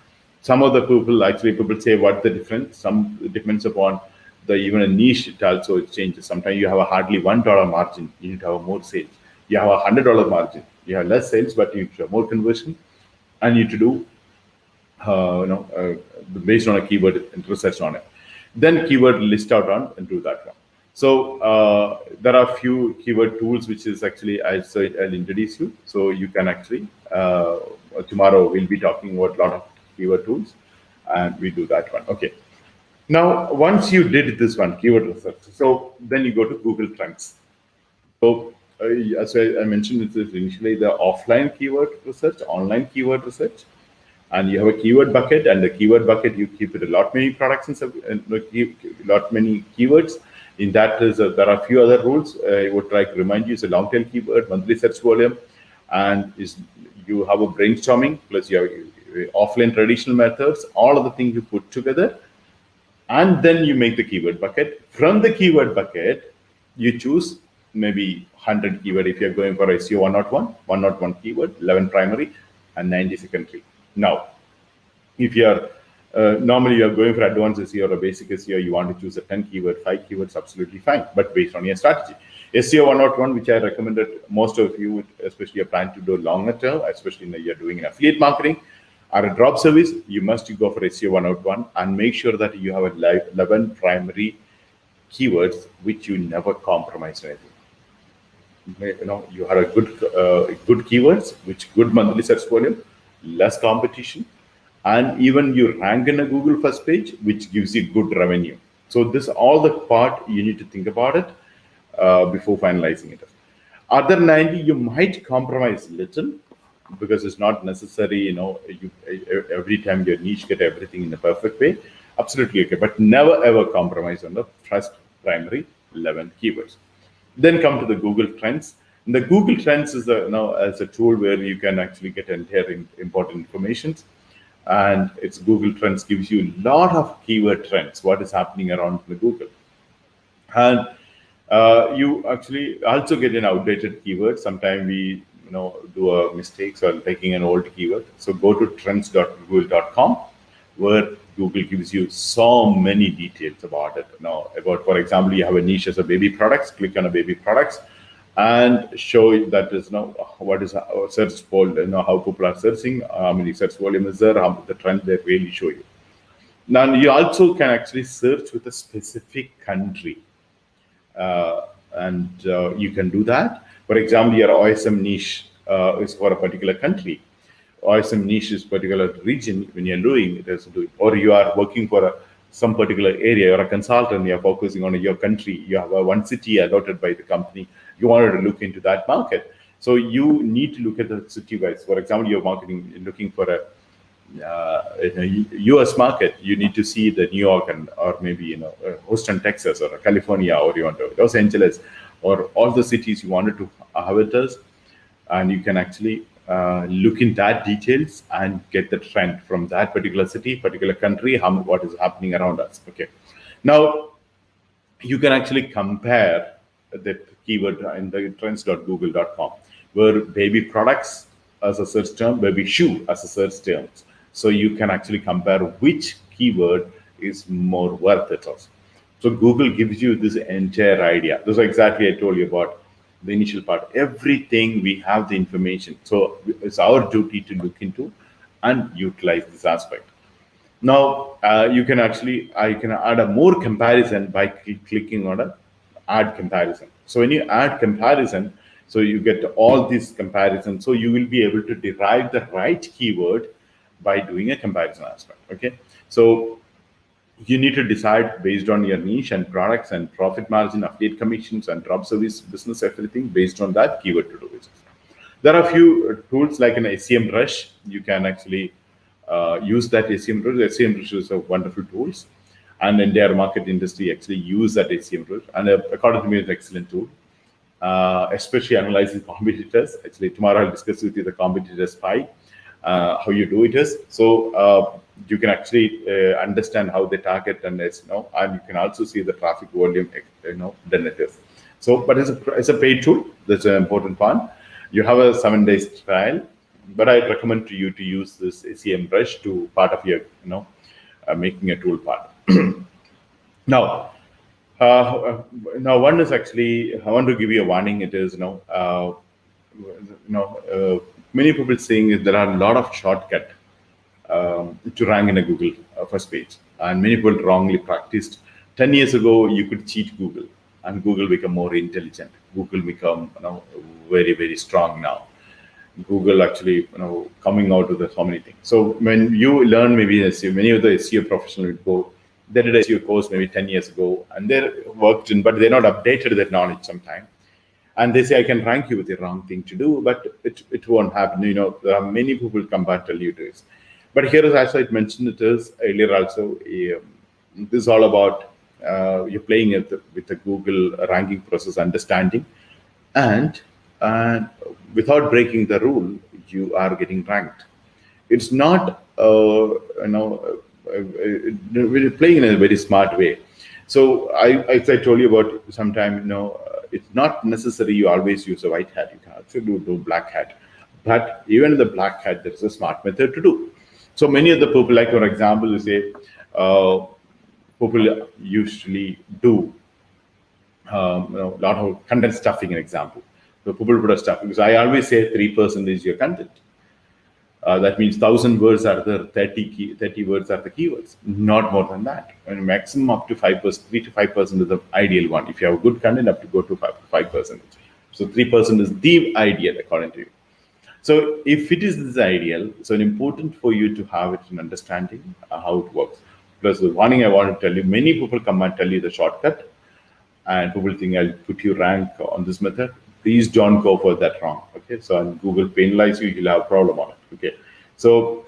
Some of the people say what the difference. Some it depends upon the even a niche. It also changes. Sometimes you have a hardly $1 margin. You need to have more sales. You have $100 margin. You have less sales, but you need to have more conversion. And you need to do based on a keyword and research on it. Then keyword list out on and do that one. So there are a few keyword tools which is actually I'll introduce you. So you can actually tomorrow we'll be talking about a lot of keyword tools, and we do that one. Okay. Now once you did this one keyword research, so then you go to Google Trends. So as I mentioned, it is initially the offline keyword research, online keyword research, and you have a keyword bucket. And the keyword bucket you keep it a lot many products and lot many keywords. In that there are a few other rules. I would try to remind you: it's a long tail keyword, monthly search volume, and you have a brainstorming plus you have offline traditional methods. All of the things you put together, and then you make the keyword bucket. From the keyword bucket, you choose maybe 100 keyword if you're going for SEO 101 keyword, 11 primary, and 90 secondary. Now, if you're normally you're going for advanced SEO or a basic SEO, you want to choose a 10 keyword, 5 keywords, absolutely fine, but based on your strategy. SEO 101, which I recommended most of you, especially you're planning to do longer term, especially you're doing an affiliate marketing or a drop service, you must go for SEO 101 and make sure that you have 11 primary keywords which you never compromise anything. You have a good keywords, which good monthly search volume, less competition, and even you rank in a Google first page, which gives you good revenue. So this all the part you need to think about it before finalizing it. Other 90 you might compromise a little because it's not necessary. Every time your niche get everything in the perfect way, absolutely okay. But never ever compromise on the first primary 11 keywords. Then come to the Google Trends. And the Google Trends is as a tool where you can actually get entire important information. And it's Google Trends gives you a lot of keyword trends, what is happening around the Google. And you actually also get an outdated keyword. Sometimes we do a mistake or taking an old keyword. So go to trends.google.com, where Google gives you so many details about it. About, for example, you have a niche as a baby products, click on a baby products and show that is what is search for, how people are searching, how many search volume is there, how the trend they really show you. Now you also can actually search with a specific country, and you can do that. For example, your OSM niche is for a particular country. OSM niche is particular region when you're doing it, or you are working for some particular area. You're a consultant, you're focusing on your country. You have one city allotted by the company. You wanted to look into that market. So you need to look at the city wise. For example, you're looking for a US market. You need to see the New York or maybe Houston, Texas, or California, or you want to Los Angeles, or all the cities you wanted to have it as, and you can actually look in that details and get the trend from that particular city, particular country, what is happening around us. Okay, now you can actually compare the keyword in the trends.google.com, where baby products as a search term, baby shoe as a search term. So you can actually compare which keyword is more worth it also. So Google gives you this entire idea. This is exactly I told you about the initial part. Everything we have the information. So it's our duty to look into and utilize this aspect. Now I can add a more comparison by clicking on a add comparison. So when you add comparison, so you get all these comparisons. So you will be able to derive the right keyword by doing a comparison aspect. Okay, so you need to decide based on your niche and products and profit margin, affiliate commissions and drop service business, everything based on that keyword to do it. There are a few tools like an SEM Rush. You can actually use that SEM Rush. SEM Rush is a wonderful tools, and the entire market industry actually use that SEM Rush. And according to me, it's an excellent tool, especially analyzing competitors. Actually, tomorrow I'll discuss with you the competitor spy, how you do it is. So you can actually understand how they target, and and you can also see the traffic volume, then it is. So, but it's a paid tool. That's an important part. You have a 7 days trial, but I recommend to you to use this SEM Brush to part of your, making a tool part. Now, one is actually, I want to give you a warning. It is, many people saying that there are a lot of shortcut to rank in a Google first page, and many people wrongly practiced. 10 years ago, you could cheat Google, and Google become more intelligent. Google become very, very strong now. Google actually coming out with so many things. So when you learn maybe SEO, many of the SEO professionals go, they did a SEO course maybe 10 years ago, and they worked in, but they're not updated that knowledge sometime. And they say, I can rank you with the wrong thing to do, but it won't happen. There are many people come back tell you this. But here is, as I mentioned it is earlier also, this is all about you're playing with the Google ranking process understanding, and without breaking the rule, you are getting ranked. It's not, we're playing in a very smart way. So as I told you about sometime, it's not necessary you always use a white hat. You can also do black hat. But even in the black hat, there's a smart method to do. So many of the people, like for example, you say, people usually do a lot of content stuffing, an example. So people put a stuffing. Because I always say 3% is your content. That means 1,000 words are the 30 words are the keywords, not more than that. And maximum up to 5%, 3 to 5% is the ideal one. If you have good content, up to go to 5%. So 3% is the ideal according to you. So if it is this ideal, so it's important for you to have it in understanding how it works. Plus the warning I want to tell you, many people come and tell you the shortcut, and people think I'll put you rank on this method. Please don't go for that wrong. Okay, so when Google penalize you, you'll have a problem on it. Okay, so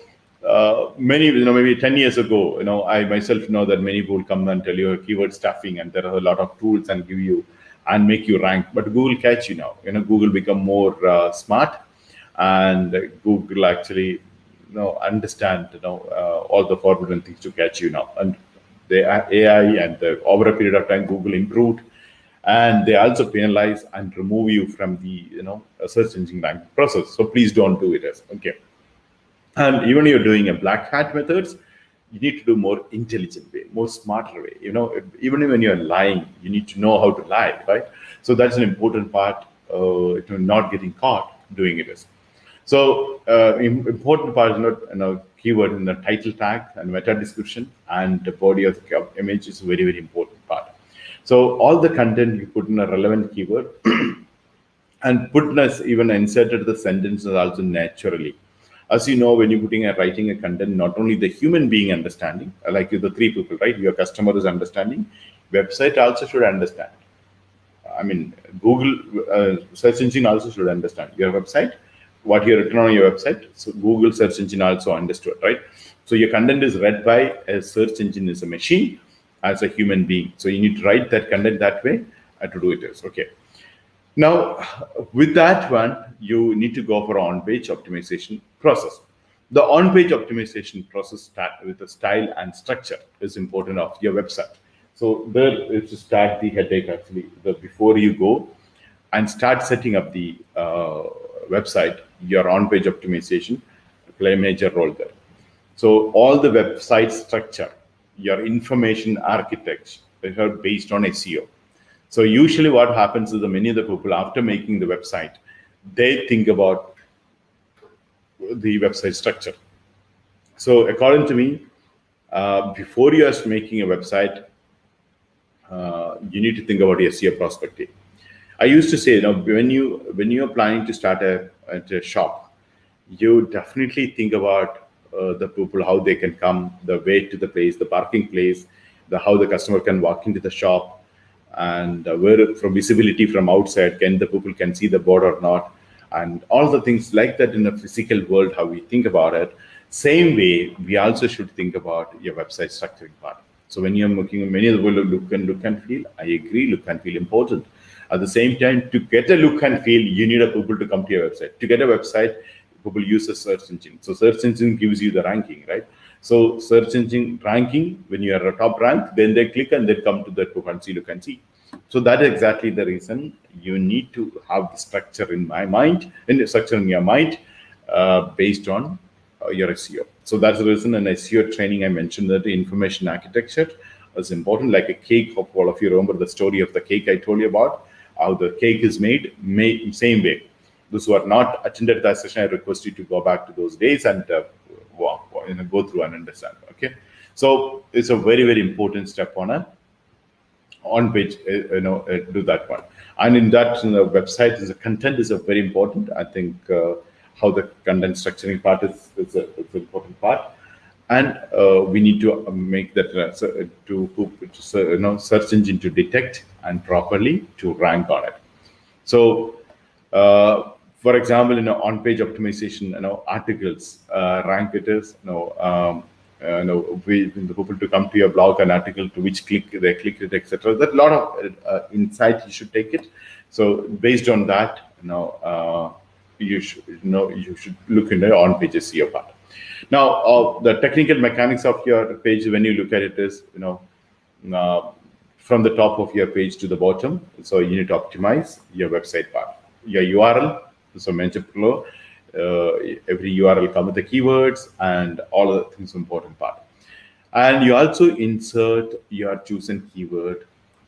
many, maybe 10 years ago, I myself know that many people come and tell you keyword stuffing, and there are a lot of tools and give you and make you rank. But Google catch you now. Google become more smart, and Google actually understand all the forbidden things to catch you now. And the AI and over a period of time, Google improved. And they also penalize and remove you from the search engine ranking process. So please don't do it as okay. And even you're doing a black hat methods, you need to do more intelligent way, more smarter way. Even when you're lying, you need to know how to lie, right? So that's an important part to not getting caught doing it. So important part is keyword in the title tag and meta description and the body of the image is a very, very important part. So all the content you put in a relevant keyword and even inserted the sentences also naturally. As you know, when you're writing a content, not only the human being understanding, like the three people, right? Your customer is understanding, website also should understand. I mean, Google search engine also should understand your website, what you're written on your website. So Google search engine also understood, right? So your content is read by a search engine is a machine as a human being. So you need to write that content that way to do it is okay. Now, with that one, you need to go for on-page optimization process. The on-page optimization process start with the style and structure is important of your website. So there is to start the headache actually. Before you go and start setting up the website, your on-page optimization play a major role there. So all the website structure, your information architecture are based on SEO. So usually what happens is many of the people after making the website, they think about the website structure. So according to me, before you are making a website, you need to think about SEO prospecting. I used to say, when you're planning to start a shop, you definitely think about the people, how they can come, the way to the place, the parking place, how the customer can walk into the shop, and where from visibility from outside, the people can see the board or not, and all the things like that in a physical world, how we think about it. Same way, we also should think about your website structuring part. So when you're looking at many of the world of look and feel, I agree, look and feel important. At the same time, to get a look and feel, you need a people to come to your website. To get a website, people use a search engine. So search engine gives you the ranking, right? So search engine ranking, when you are a top rank, then they click and they come to the look and see. So that is exactly the reason you need to have the structure in my mind, in the structure in your mind, based on your SEO. So that's the reason in SEO training I mentioned that the information architecture is important, like a cake. Of all of you remember the story of the cake I told you about, how the cake is made same way. Those who are not attended that session, I request you to go back to those days and go through and understand. Okay, so it's a very, very important step on page, do that one. And in that website, the content is a very important. I think how the content structuring part is an important part, and we need to make that search engine to detect and properly to rank on it. So, for example, on-page optimization, articles, rank it is, the people to come to your blog, an article to which click they click it, etc. That a lot of insight you should take it. So based on that, you should look into on-page SEO part. Now, the technical mechanics of your page, when you look at it, is from the top of your page to the bottom. So you need to optimize your website part, your URL. So mentioned below, every URL come with the keywords and all of the things important part. And you also insert your chosen keyword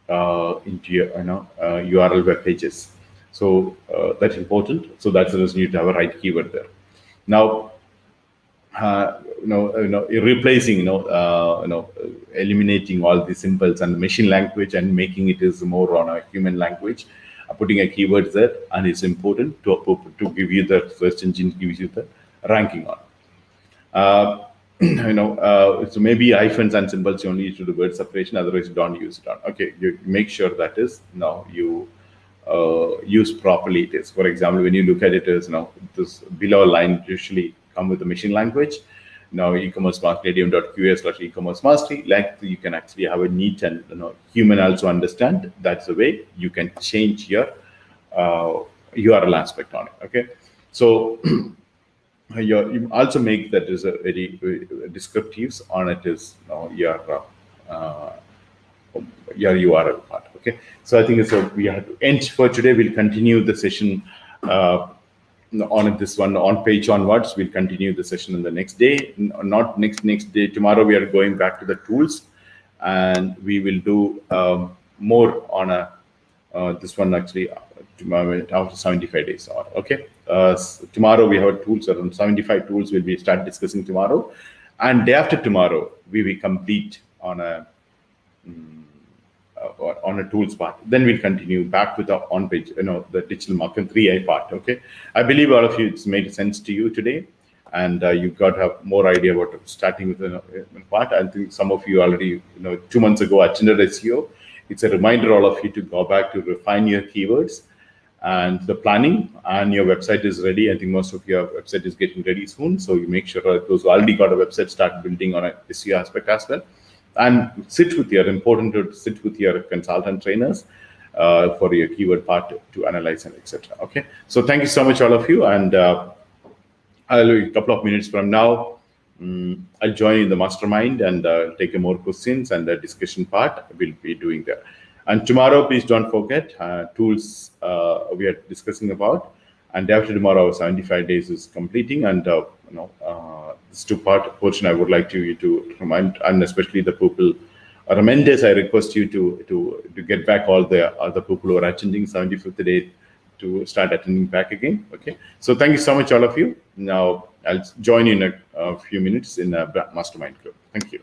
into your URL web pages. So that's important. So that's the reason you need to have a right keyword there. Now, replacing, eliminating all the symbols and machine language and making it is more on a human language. Putting a keyword there, and it's important to give you the search engine gives you the ranking on. So maybe hyphens and symbols you only use to the word separation. Otherwise, don't use it on. Okay, you make sure that is you use properly. It is, for example, when you look at it as this below line usually come with the machine language. Now e-commerce mastery adm.qa /e-commerce mastery, like you can actually have a neat and human also understand. That's the way you can change your URL aspect on it. Okay, so you also make that is a very descriptives on it is your URL part. Okay, so I think we have to end for today. We'll continue the session on this one on page onwards. We'll continue the session on the next day, not next day. Tomorrow we are going back to the tools, and we will do more on this one actually after 75 days. Okay, tomorrow we have tools around 75 tools. We'll be start discussing tomorrow, and day after tomorrow we will complete on a tools part. Then we'll continue back with the on-page, the digital marketing 3i part. Okay, I believe all of you it's made sense to you today, and you've got to have more idea about starting with the part. I think some of you already, 2 months ago attended SEO. It's a reminder all of you to go back to refine your keywords and the planning, and your website is ready. I think most of your website is getting ready soon. So you make sure that those who already got a website start building on a SEO aspect as well. And important to sit with your consultant trainers for your keyword part to analyze and etc. Okay, so thank you so much all of you, and a couple of minutes from now I'll join in the mastermind and take more questions, and the discussion part we'll be doing there. And tomorrow, please don't forget tools we are discussing about, and after tomorrow our 75 days is completing, and this two-part portion I would like to remind, and especially the people reminders, I request you to get back all the other people who are attending 75th day to start attending back again. Okay, so thank you so much all of you. Now I'll join you in a few minutes in a mastermind group. Thank you.